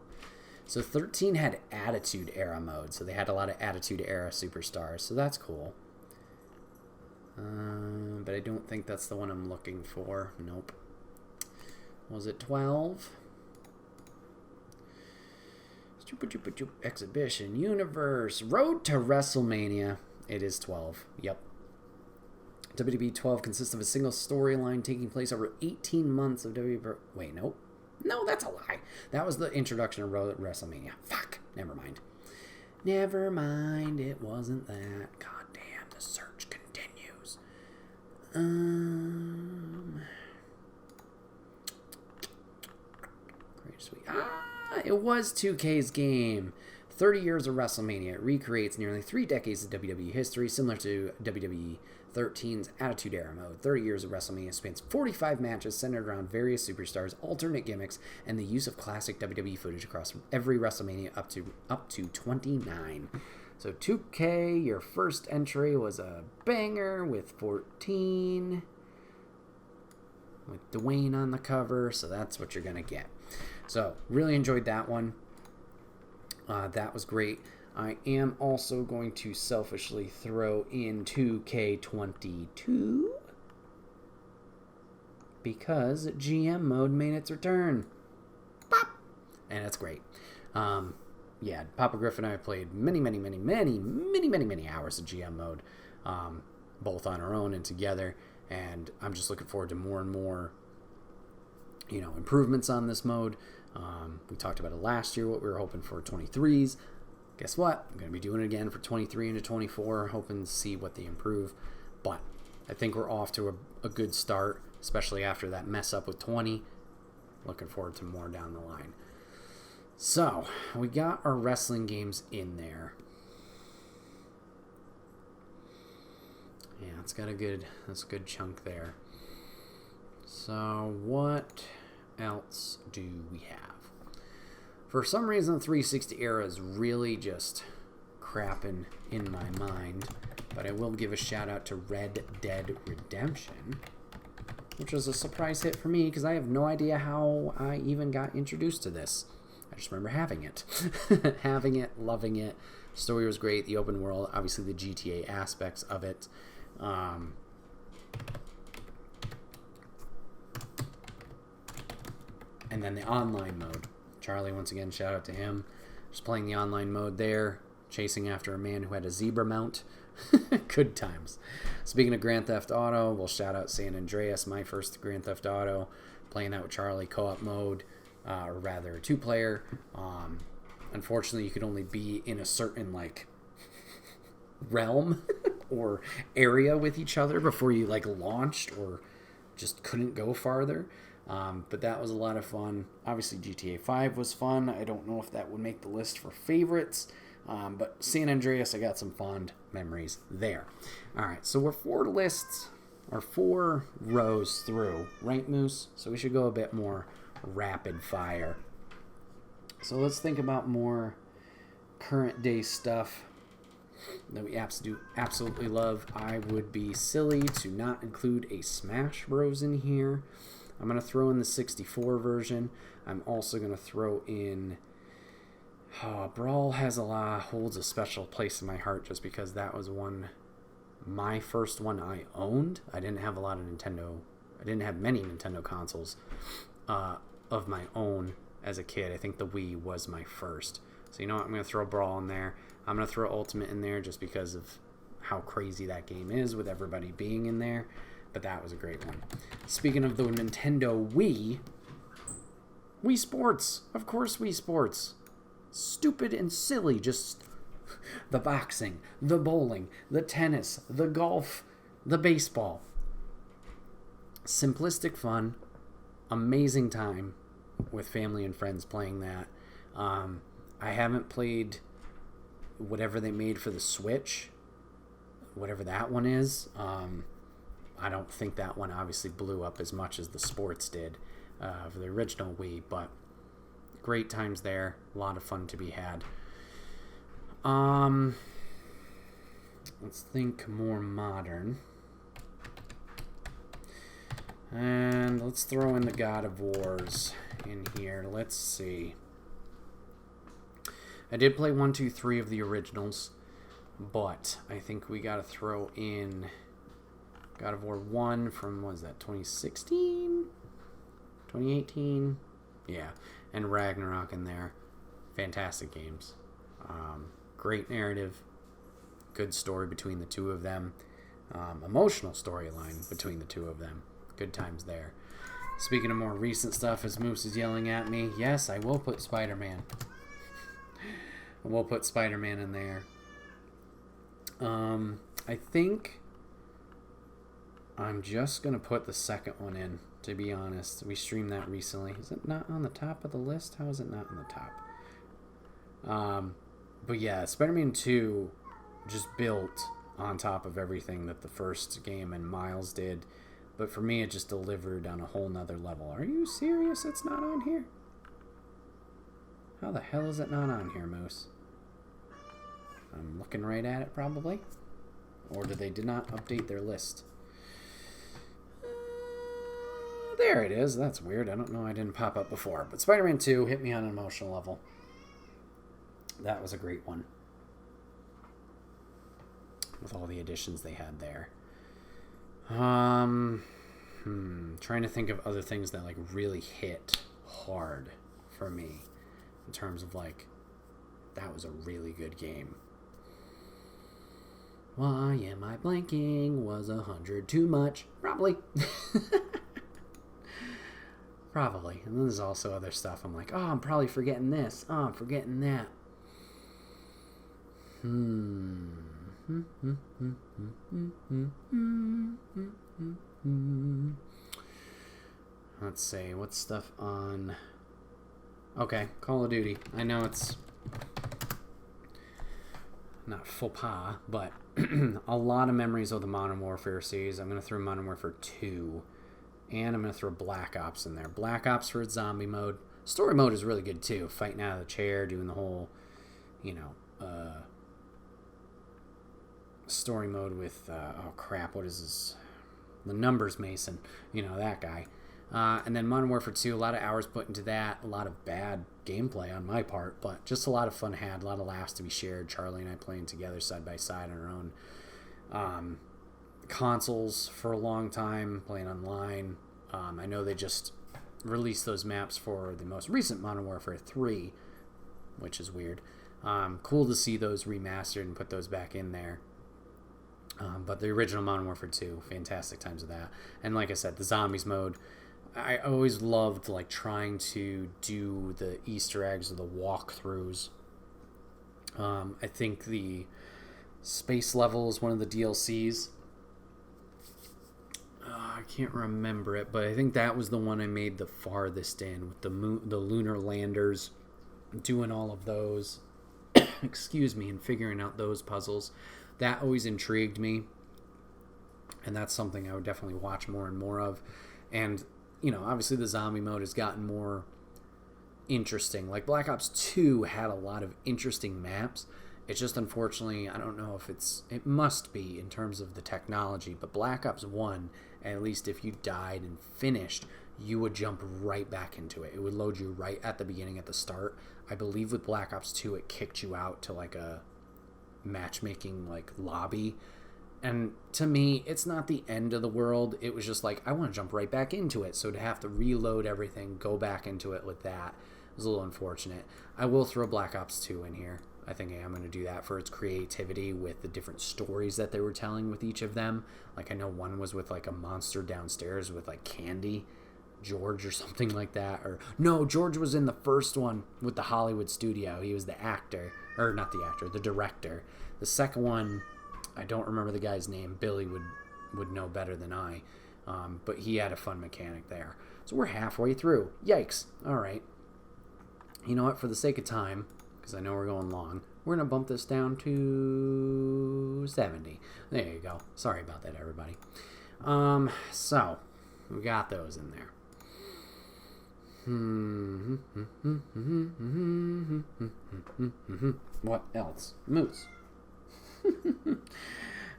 So 13 had Attitude Era mode, so they had a lot of Attitude Era superstars, so that's cool. But I don't think that's the one I'm looking for. Nope. Was it 12? Exhibition, Universe, Road to WrestleMania. It is 12. Yep. WWE 12 consists of a single storyline taking place over 18 months of WWE... Wait, nope. No, that's a lie. That was the introduction of Road to WrestleMania. Fuck. Never mind. Never mind. It wasn't that. God damn, the search continues. Great Sweet. It was 2K's game. 30 years of WrestleMania. It recreates nearly 3 decades of WWE history, similar to WWE 13's Attitude Era mode. 30 years of WrestleMania spans 45 matches centered around various superstars, alternate gimmicks, and the use of classic WWE footage across every WrestleMania up to 29. So 2K, your first entry was a banger with 14. With Dwayne on the cover, so that's what you're going to get. So, really enjoyed that one. That was great. I am also going to selfishly throw in 2K22 because GM mode made its return. Pop! And that's great. Yeah, Papa Griff and I played many hours of GM mode, both on our own and together, and I'm just looking forward to more and more, improvements on this mode. We talked about it last year, what we were hoping for 23s. Guess what? I'm going to be doing it again for 23 into 24, hoping to see what they improve. But I think we're off to a good start, especially after that mess up with 20. Looking forward to more down the line. So, we got our wrestling games in there. Yeah, that's a good chunk there. So, what else do we have? For some reason, the 360 era is really just crapping in my mind, but I will give a shout out to Red Dead Redemption, which was a surprise hit for me because I have no idea how I even got introduced to this. I just remember having it. Having it, loving it. The story was great. The open world, obviously the GTA aspects of it. And then the online mode. Charlie, once again, shout out to him. Just playing the online mode there, chasing after a man who had a zebra mount. Good times. Speaking of Grand Theft Auto, we'll shout out San Andreas, my first Grand Theft Auto. Playing that with Charlie, co-op mode, or rather 2-player. Unfortunately, you could only be in a certain, realm or area with each other before you, launched or just couldn't go farther. But that was a lot of fun. Obviously, GTA 5 was fun. I don't know if that would make the list for favorites. But San Andreas, I got some fond memories there. All right, so we're 4 rows through, right, Moose? So we should go a bit more rapid fire. So let's think about more current day stuff that we absolutely love. I would be silly to not include a Smash Bros. In here. I'm going to throw in the 64 version. I'm also going to throw in... Brawl holds a special place in my heart just because that was my first one I owned. I didn't have many Nintendo consoles of my own as a kid. I think the Wii was my first. So you know what? I'm going to throw Brawl in there. I'm going to throw Ultimate in there just because of how crazy that game is with everybody being in there. But that was a great one. Speaking of the Nintendo Wii Sports. Of course Wii Sports. Stupid and silly. Just the boxing, the bowling, the tennis, the golf, the baseball. Simplistic fun. Amazing time with family and friends playing that. I haven't played whatever they made for the Switch, whatever that one is. I don't think that one obviously blew up as much as the sports did for the original Wii, but great times there. A lot of fun to be had. Let's think more modern. And let's throw in the God of Wars in here. Let's see. I did play 1, 2, 3 of the originals, but I think we got to throw in God of War 1 from, what was that, 2016? 2018? Yeah, and Ragnarok in there. Fantastic games. Great narrative. Good story between the two of them. Emotional storyline between the two of them. Good times there. Speaking of more recent stuff, as Moose is yelling at me, yes, I will put Spider-Man. We'll put Spider-Man in there. I think I'm just going to put the second one in, to be honest. We streamed that recently. Is it not on the top of the list? How is it not on the top? But yeah, Spider-Man 2 just built on top of everything that the first game and Miles did. But for me, it just delivered on a whole nother level. Are you serious it's not on here? How the hell is it not on here, Moose? I'm looking right at it, probably. Or did not update their list? There it is. That's weird. I don't know. I didn't pop up before. But Spider-Man 2 hit me on an emotional level. That was a great one. With all the additions they had there. Trying to think of other things that like really hit hard for me. In terms of like, that was a really good game. Why am I blanking? Was 100 too much? Probably. Probably. And then there's also other stuff. I'm like, oh, I'm probably forgetting this. Oh, I'm forgetting that. Let's see. What's stuff on... Okay, Call of Duty. I know it's not faux pas, but a lot of memories of the Modern Warfare series. I'm going to throw Modern Warfare 2, and I'm going to throw Black Ops in there. Black Ops for its zombie mode. Story mode is really good, too. Fighting out of the chair, doing the whole, story mode with, oh crap, what is this? The Numbers Mason. You know, that guy. And then Modern Warfare 2, a lot of hours put into that, a lot of bad gameplay on my part, but just a lot of fun had, a lot of laughs to be shared. Charlie and I playing together side by side on our own consoles for a long time, playing online. I know they just released those maps for the most recent Modern Warfare 3, which is weird. Cool to see those remastered and put those back in there. But the original Modern Warfare 2, fantastic times of that. And like I said, the zombies mode, I always loved like trying to do the Easter eggs or the walkthroughs. I think the space level is one of the DLCs. I can't remember it, but I think that was the one I made the farthest in with the lunar landers, doing all of those. Excuse me, and figuring out those puzzles. That always intrigued me, and that's something I would definitely watch more and more of. And obviously the zombie mode has gotten more interesting. Like Black Ops 2 had a lot of interesting maps. It's just unfortunately, I don't know if it must be in terms of the technology, but Black Ops 1, at least if you died and finished, you would jump right back into it. It would load you right at the beginning at the start. I believe with Black Ops 2, it kicked you out to like a matchmaking like lobby. And to me, it's not the end of the world. It was just like, I want to jump right back into it. So to have to reload everything, go back into it with that, was a little unfortunate. I will throw Black Ops 2 in here. I think I am going to do that for its creativity with the different stories that they were telling with each of them. Like, I know one was with, like, a monster downstairs with, like, candy, George or something like that. Or, no, George was in the first one with the Hollywood studio. He was the actor. Or, not the actor, the director. The second one, I don't remember the guy's name. Billy would know better than I. But he had a fun mechanic there. So we're halfway through. Yikes. All right. You know what? For the sake of time, because I know we're going long, we're going to bump this down to 70. There you go. Sorry about that, everybody. So, we got those in there. What else? Moose.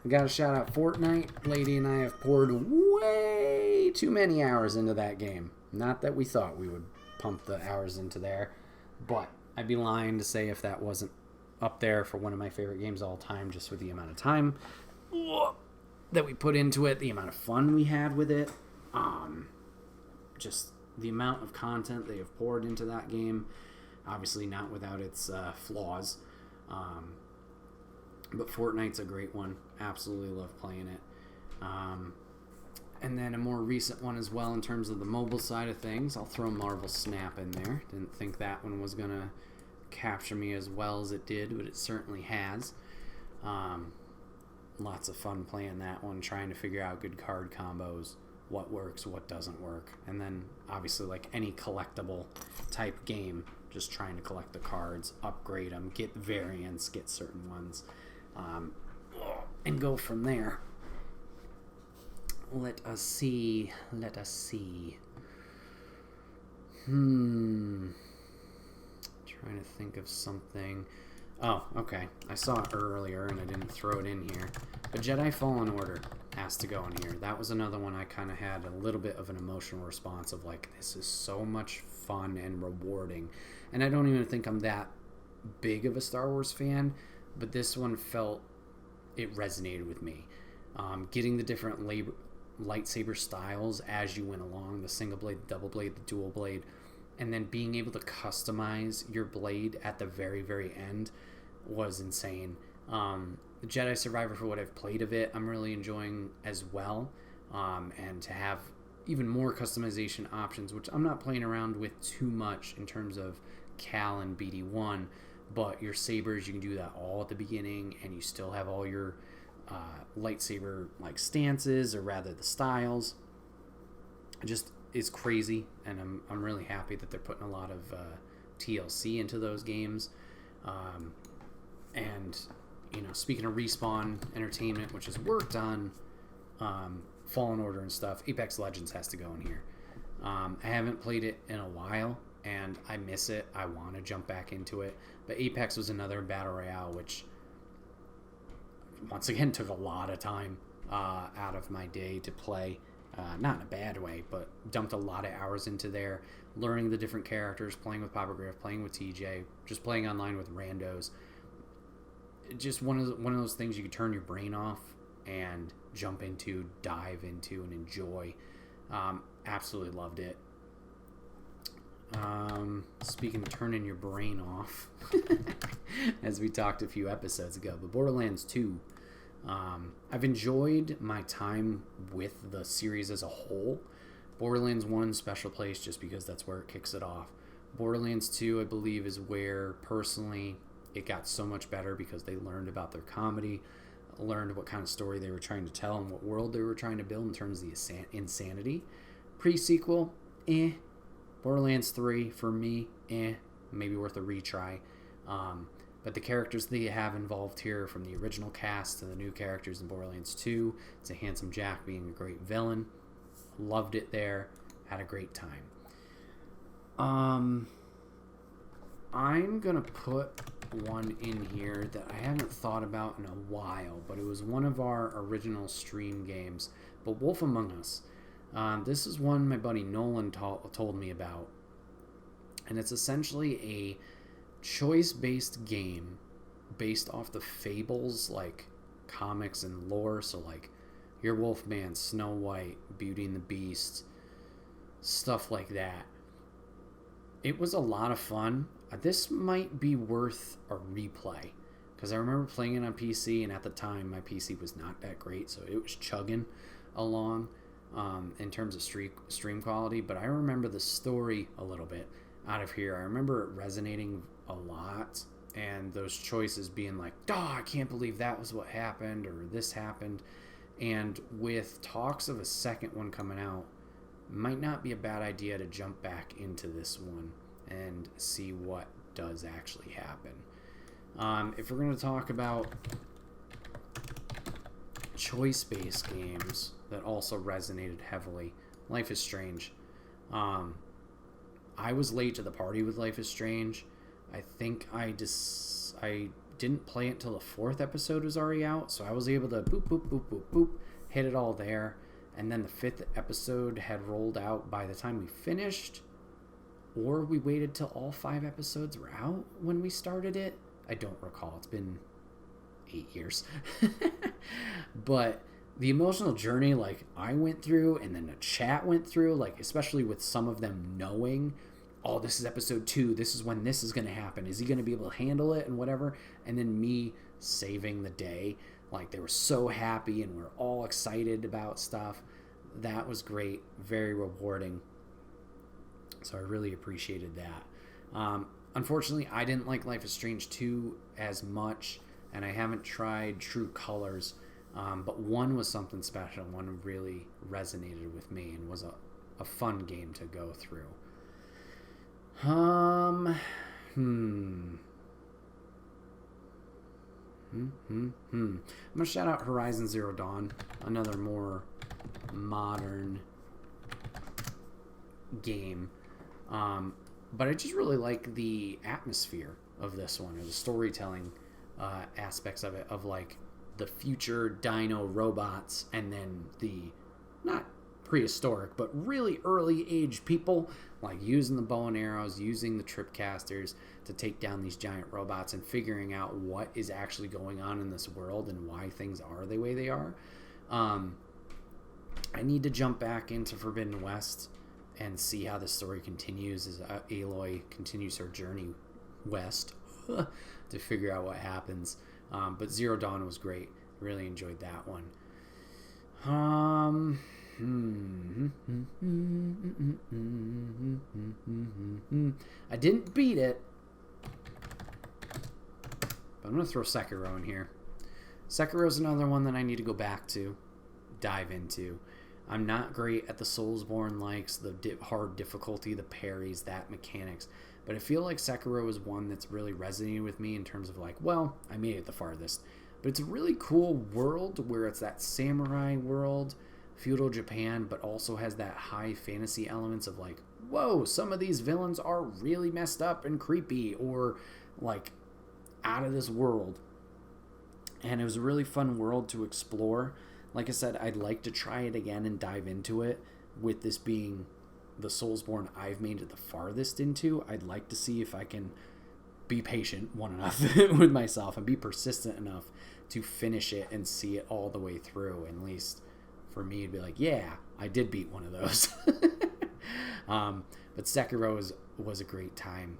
We got to shout out Fortnite. Lady and I have poured way too many hours into that game. Not that we thought we would pump the hours into there, but I'd be lying to say if that wasn't up there for one of my favorite games of all time, just with the amount of time that we put into it, the amount of fun we had with it, just the amount of content they have poured into that game. Obviously not without its flaws. But Fortnite's a great one. Absolutely love playing it. And then a more recent one as well in terms of the mobile side of things. I'll throw Marvel Snap in there. Didn't think that one was going to capture me as well as it did, but it certainly has. Lots of fun playing that one, trying to figure out good card combos, what works, what doesn't work. And then, obviously, like any collectible type game, just trying to collect the cards, upgrade them, get variants, get certain ones. And go from there. Let us see. Trying to think of something. Oh, okay. I saw it earlier and I didn't throw it in here. But Jedi Fallen Order has to go in here. That was another one I kind of had a little bit of an emotional response of like, this is so much fun and rewarding. And I don't even think I'm that big of a Star Wars fan, but this one it resonated with me. Getting the different lightsaber styles as you went along, the single blade, the double blade, the dual blade, and then being able to customize your blade at the very, very end was insane. The Jedi Survivor, for what I've played of it, I'm really enjoying as well. And to have even more customization options, which I'm not playing around with too much in terms of Cal and BD1, but your sabers, you can do that all at the beginning, and you still have all your lightsaber like stances, or rather the styles. It just is crazy, and I'm really happy that they're putting a lot of TLC into those games. And you know, speaking of Respawn Entertainment, which has worked on Fallen Order and stuff, Apex Legends has to go in here. I haven't played it in a while, and I miss it. I want to jump back into it. But Apex was another battle royale, which once again took a lot of time out of my day to play. Not in a bad way, but dumped a lot of hours into there, learning the different characters, playing with Papa Griff, playing with TJ, just playing online with randos. Just one of those things you can turn your brain off and jump into, dive into, and enjoy. Absolutely loved it. Speaking of turning your brain off, as we talked a few episodes ago, but Borderlands 2, I've enjoyed my time with the series as a whole. Borderlands 1, special place just because that's where it kicks it off. Borderlands 2, I believe, is where, personally, it got so much better because they learned about their comedy, learned what kind of story they were trying to tell and what world they were trying to build in terms of the insanity. Pre-sequel, Borderlands 3, for me, maybe worth a retry. But the characters they have involved here, from the original cast to the new characters in Borderlands 2, to Handsome Jack being a great villain. Loved it there. Had a great time. I'm going to put one in here that I haven't thought about in a while, but it was one of our original stream games, but Wolf Among Us. This is one my buddy Nolan told me about, and it's essentially a choice-based game based off the fables, like comics and lore, so like your Wolfman, Snow White, Beauty and the Beast, stuff like that. It was a lot of fun. This might be worth a replay because I remember playing it on PC, and at the time my PC was not that great, so it was chugging along in terms of stream quality. But I remember the story a little bit out of here. I remember it resonating a lot, and those choices being like, "Oh, I can't believe that was what happened," or "This happened." And with talks of a second one coming out, might not be a bad idea to jump back into this one and see what does actually happen. If we're going to talk about choice-based games that also resonated heavily, Life is Strange. I was late to the party with Life is Strange. I think I didn't play it until the 4th episode was already out, so I was able to boop, boop, boop, boop, boop, hit it all there. And then the 5th episode had rolled out by the time we finished, or we waited till all 5 episodes were out when we started it. I don't recall. It's been 8 years. But the emotional journey, like, I went through, and then the chat went through, like, especially with some of them knowing, oh, this is episode 2, this is when this is going to happen, is he going to be able to handle it and whatever, and then me saving the day, like, they were so happy and we're all excited about stuff. That was great, very rewarding, so I really appreciated that. Unfortunately, I didn't like Life is Strange 2 as much, and I haven't tried True Colors, but 1 was something special. 1 really resonated with me and was a fun game to go through. I'm gonna shout out Horizon Zero Dawn, another more modern game, but I just really like the atmosphere of this one, or the storytelling aspects of it, of like the future dino robots, and then the not prehistoric but really early age people, like using the bow and arrows, using the tripcasters to take down these giant robots, and figuring out what is actually going on in this world and why things are the way they are. I need to jump back into Forbidden West and see how the story continues as Aloy continues her journey west to figure out what happens. But Zero Dawn was great. Really enjoyed that one. I didn't beat it, but I'm going to throw Sekiro in here. Sekiro's another one that I need to go back to, dive into. I'm not great at the Soulsborne likes, the hard difficulty, the parries, that mechanics. But I feel like Sekiro is one that's really resonating with me in terms of like, well, I made it the farthest. But it's a really cool world where it's that samurai world, feudal Japan, but also has that high fantasy elements of like, whoa, some of these villains are really messed up and creepy, or like out of this world. And it was a really fun world to explore. Like I said, I'd like to try it again and dive into it. With this being the Soulsborne I've made it the farthest into, I'd like to see if I can be patient enough with myself and be persistent enough to finish it and see it all the way through. At least for me, it'd be like, yeah, I did beat one of those. But Sekiro was a great time,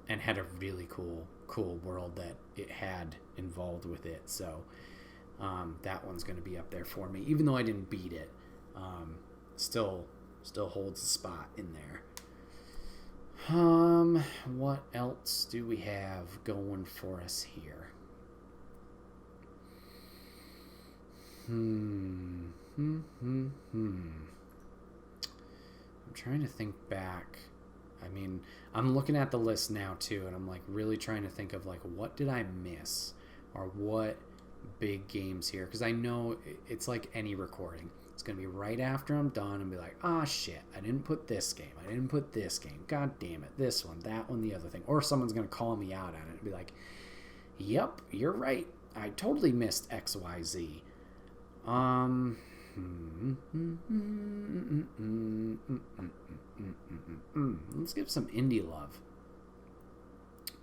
and had a really cool world that it had involved with it. So that one's going to be up there for me, even though I didn't beat it. Still holds a spot in there. What else do we have going for us here? I'm trying to think back. I mean, I'm looking at the list now too, and I'm like really trying to think of like, what did I miss, or what big games here? Because I know it's like any recording. It's going to be right after I'm done and be like, ah, shit, I didn't put this game. I didn't put this game. God damn it. This one, that one, the other thing. Or someone's going to call me out on it and be like, yep, you're right. I totally missed XYZ. Let's give some indie love.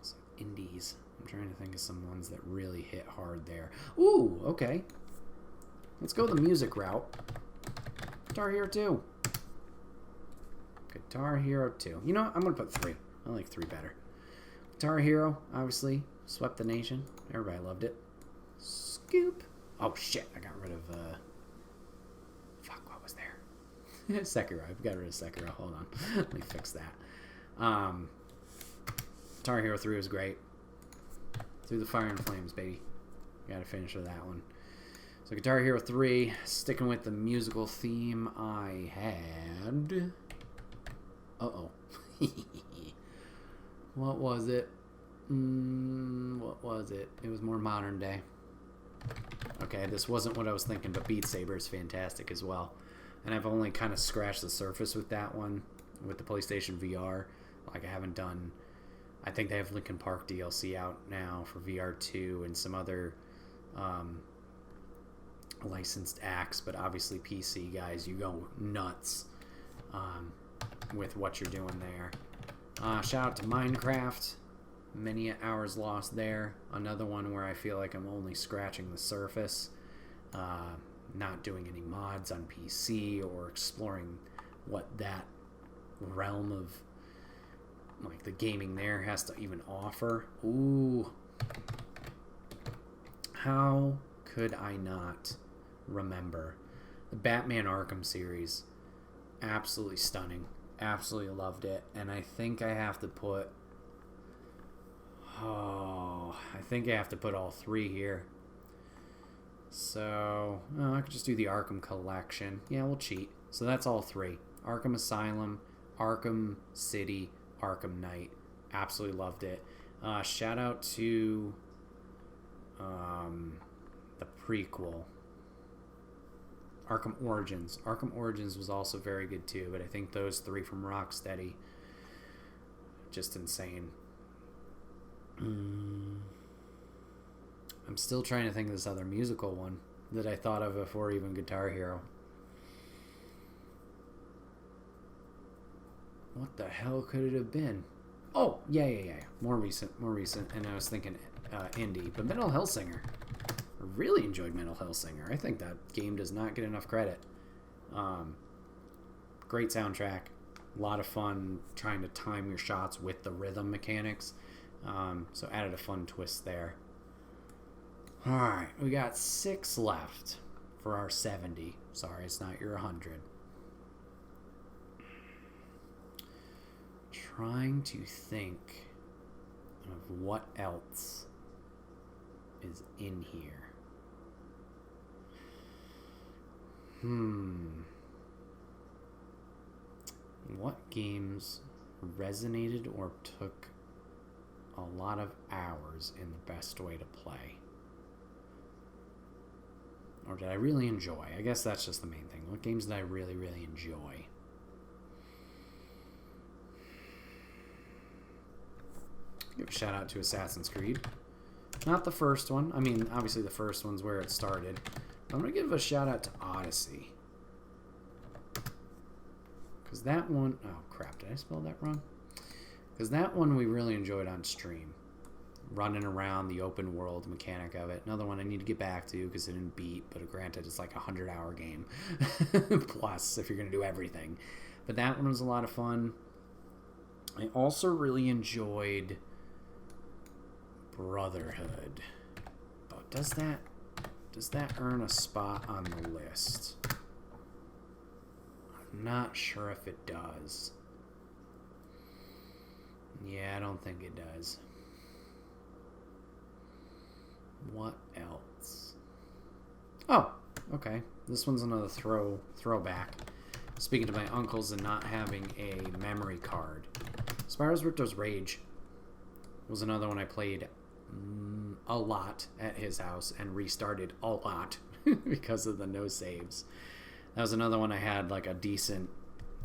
Some indies. I'm trying to think of some ones that really hit hard there. Ooh, okay. Let's go the music route. Guitar Hero 2. Guitar Hero 2. You know what? I'm going to put 3. I like 3 better. Guitar Hero, obviously, swept the nation. Everybody loved it. Scoop. Oh, shit. I got rid of, fuck, what was there? Sekiro. I got rid of Sekiro. Hold on. Let me fix that. Guitar Hero 3 was great. Through the Fire and Flames, baby. Got to finish with that one. So Guitar Hero 3, sticking with the musical theme I had. Uh-oh. What was it? What was it? It was more modern day. Okay, this wasn't what I was thinking, but Beat Saber is fantastic as well. And I've only kind of scratched the surface with that one, with the PlayStation VR. Like, I haven't done... I think they have Linkin Park DLC out now for VR 2 and some other licensed acts, but obviously PC guys, you go nuts with what you're doing there. Shout out to Minecraft. Many hours lost there. Another one where I feel like I'm only scratching the surface. Not doing any mods on PC or exploring what that realm of like the gaming there has to even offer. Ooh. How could I not remember the Batman Arkham series? Absolutely stunning. Absolutely loved it. And I think I have to put all 3 here. So, I could just do the Arkham collection. Yeah, we'll cheat. So that's all 3. Arkham Asylum, Arkham City, Arkham Knight. Absolutely loved it. Shout out to the prequel, Arkham Origins. Arkham Origins was also very good too, but I think those 3 from Rocksteady, just insane. I'm still trying to think of this other musical one that I thought of before even Guitar Hero. What the hell could it have been? Oh, yeah. More recent. And I was thinking indie, but Metal Hellsinger. I really enjoyed Metal Hellsinger. I think that game does not get enough credit. Great soundtrack. A lot of fun trying to time your shots with the rhythm mechanics. So added a fun twist there. Alright, we got 6 left for our 70. Sorry, it's not your 100. Trying to think of what else is in here. What games resonated or took a lot of hours in the best way to play? Or did I really enjoy? I guess that's just the main thing. What games did I really, really enjoy? Give a shout out to Assassin's Creed. Not the first one. I mean, obviously the first one's where it started. I'm going to give a shout out to Odyssey. Because that one... Oh, crap. Did I spell that wrong? Because that one we really enjoyed on stream. Running around the open world mechanic of it. Another one I need to get back to because I didn't beat. But granted, it's like a 100-hour game. Plus, if you're going to do everything. But that one was a lot of fun. I also really enjoyed Brotherhood. But does that earn a spot on the list? I'm not sure if it does. Yeah, I don't think it does. What else? Oh, okay. This one's another throwback. Speaking to my uncles and not having a memory card. Spyro's Ripto's Rage was another one I played a lot at his house and restarted a lot because of the no saves. That was another one I had like a decent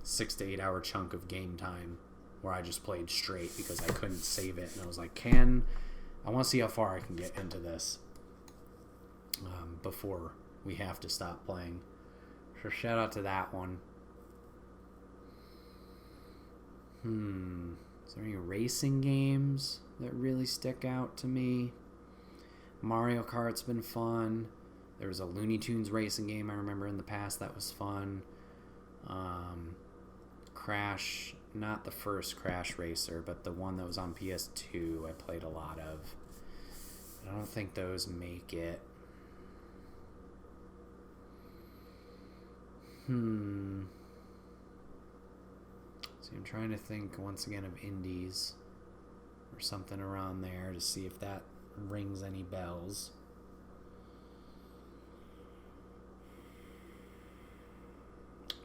6 to 8 hour chunk of game time where I just played straight because I couldn't save it. And I was like, I want to see how far I can get into this before we have to stop playing. So shout out to that one. Is there any racing games that really stick out to me? Mario Kart's been fun. There was a Looney Tunes racing game I remember in the past that was fun. Crash, not the first Crash Racer, but the one that was on PS2 I played a lot of. I don't think those make it. See, I'm trying to think once again of indies or something around there to see if that rings any bells.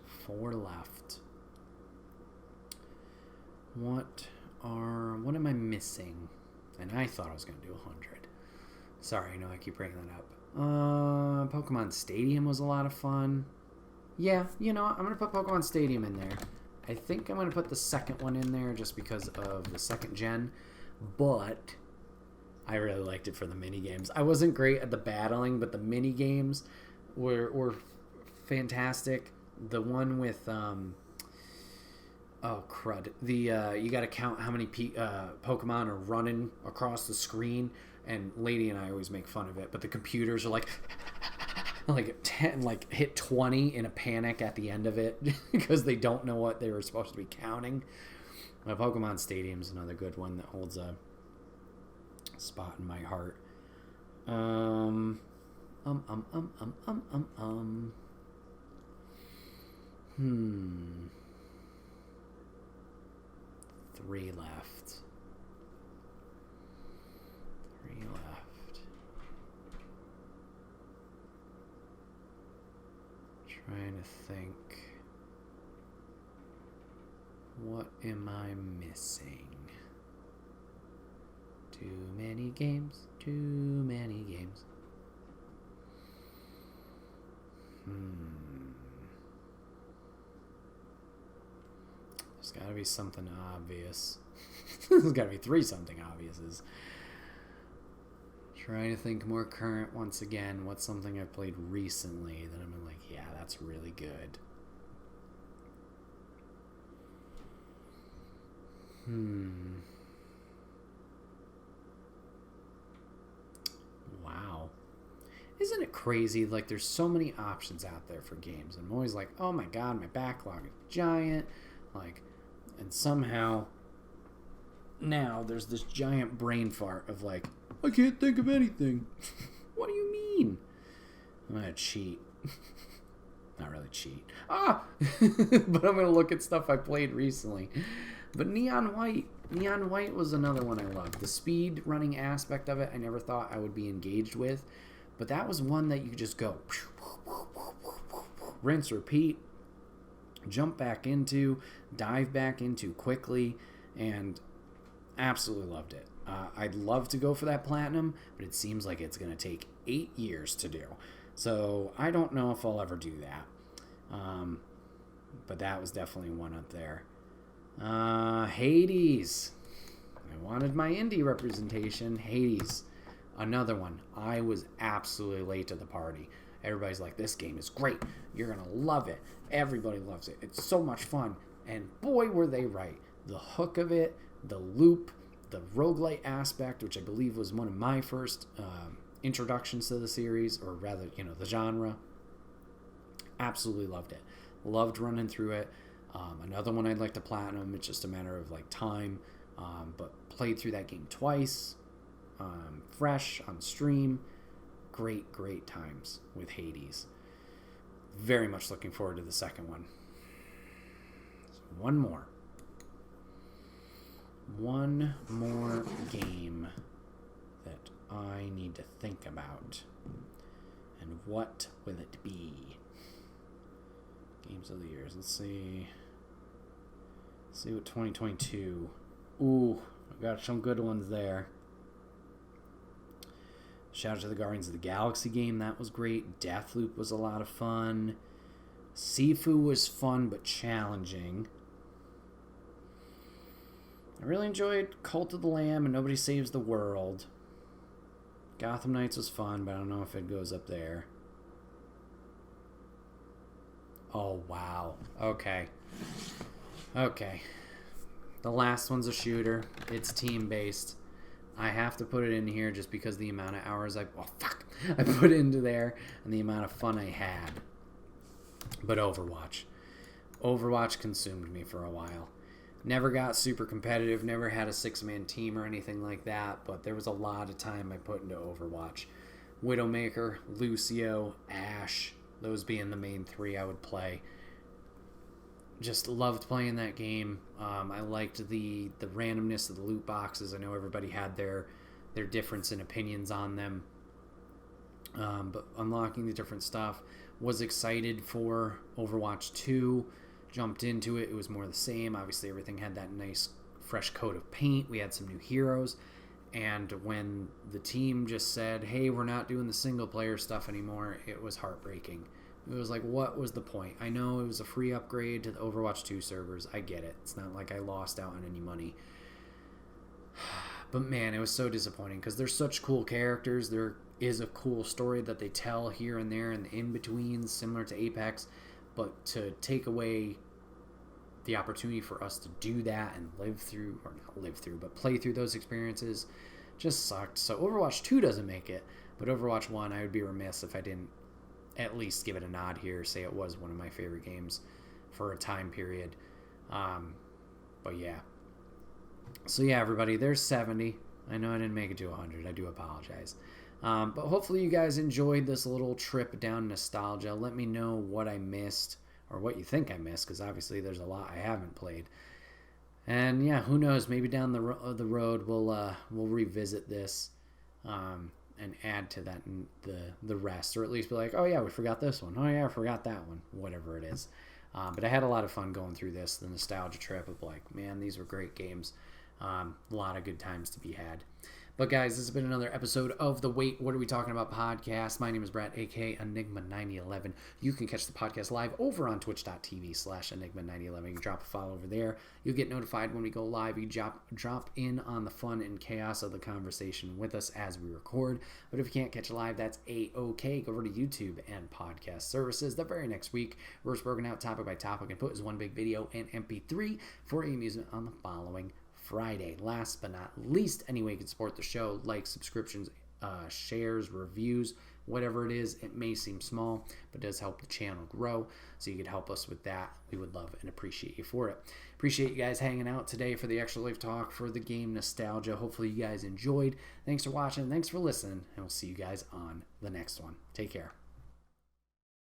Four left. What am I missing? And I thought I was going to do 100. Sorry, I know I keep breaking that up. Pokemon Stadium was a lot of fun. Yeah, you know, I'm going to put Pokemon Stadium in there. I think I'm going to put the second one in there just because of the second gen. But I really liked it for the mini games. I wasn't great at the battling, but the mini games were fantastic. The one with oh crud, you got to count how many Pokemon are running across the screen, and Lady and I always make fun of it, but the computers are like like 10, like hit 20 in a panic at the end of it because they don't know what they were supposed to be counting. Pokemon Stadium is another good one that holds a spot in my heart. 3 left. Trying to think. What am I missing? Too many games. There's got to be something obvious. There's got to be 3 something obviouses. Trying to think more current once again. What's something I've played recently that I'm like, yeah, that's really good. Wow. Isn't it crazy? Like, there's so many options out there for games. And I'm always like, oh my god, my backlog is giant. Like, and somehow now there's this giant brain fart of like, I can't think of anything. What do you mean? I'm going to cheat. Not really cheat. But I'm going to look at stuff I played recently. But Neon White was another one I loved. The speed running aspect of it, I never thought I would be engaged with. But that was one that you could just go rinse, repeat, jump back into, dive back into quickly, and absolutely loved it. I'd love to go for that platinum, but it seems like it's going to take 8 years to do. So I don't know if I'll ever do that. But that was definitely one up there. Hades. I wanted my indie representation. Hades. Another one. I was absolutely late to the party. Everybody's like, this game is great. You're going to love it. Everybody loves it. It's so much fun. And boy, were they right. The hook of it, the loop, the roguelite aspect, which I believe was one of my first introductions to the series, or rather, the genre. Absolutely loved it. Loved running through it. Another one I'd like to platinum. It's just a matter of like time. But played through that game twice. Fresh on stream. Great times with Hades. Very much looking forward to the second one. So one more game that I need to think about. And what will it be? Games of the years. Let's see what 2022. Ooh, I got some good ones there. Shout out to the Guardians of the Galaxy game. That was great. Deathloop was a lot of fun. Sifu was fun but challenging. I really enjoyed Cult of the Lamb and Nobody Saves the World. Gotham Knights was fun, but I don't know if it goes up there. Oh, wow. Okay. The last one's a shooter. It's team-based. I have to put it in here just because the amount of hours I put into there and the amount of fun I had. But Overwatch. Overwatch consumed me for a while. Never got super competitive, never had a 6-man team or anything like that, but there was a lot of time I put into Overwatch. Widowmaker, Lucio, Ashe, those being the main 3 I would play. Just loved playing that game. I liked the randomness of the loot boxes. I know everybody had their difference in opinions on them. But unlocking the different stuff. Was excited for Overwatch 2. Jumped into it. It was more of the same. Obviously, everything had that nice, fresh coat of paint. We had some new heroes. And when the team just said, hey, we're not doing the single-player stuff anymore, it was heartbreaking. It was like, what was the point? I know it was a free upgrade to the Overwatch 2 servers. I get it. It's not like I lost out on any money. But man, it was so disappointing because they're such cool characters. There is a cool story that they tell here and there in the in-betweens, similar to Apex. But to take away the opportunity for us to do that and but play through those experiences just sucked. So Overwatch 2 doesn't make it, but Overwatch 1, I would be remiss if I didn't at least give it a nod here, say it was one of my favorite games for a time period. But yeah. So yeah, everybody, there's 70. I know I didn't make it to 100. I do apologize. But hopefully you guys enjoyed this little trip down nostalgia. Let me know what I missed or what you think I missed, because obviously there's a lot I haven't played. And yeah, who knows? Maybe down the road we'll revisit this and add to that the rest, or at least be like, oh yeah, we forgot this one. Oh yeah, I forgot that one. Whatever it is. But I had a lot of fun going through this, the nostalgia trip of like, man, these were great games. A lot of good times to be had. But guys, this has been another episode of the Wait, What Are We Talking About podcast. My name is Bret, aka Enigma9011. You can catch the podcast live over on twitch.tv/Enigma9011. You can drop a follow over there. You'll get notified when we go live. You drop in on the fun and chaos of the conversation with us as we record. But if you can't catch it live, that's A-OK. Go over to YouTube and podcast services. The very next week, we're broken out topic by topic and put as one big video and MP3 for your amusement on the following Friday. Last but not least, any way you can support the show, like, subscriptions, shares, reviews, whatever it is. It may seem small, but does help the channel grow, so you could help us with that. We would love and appreciate you for it. Appreciate you guys hanging out today for the Extra Life Talk for the game Nostalgia. Hopefully you guys enjoyed. Thanks for watching. Thanks for listening, and we'll see you guys on the next one. Take care.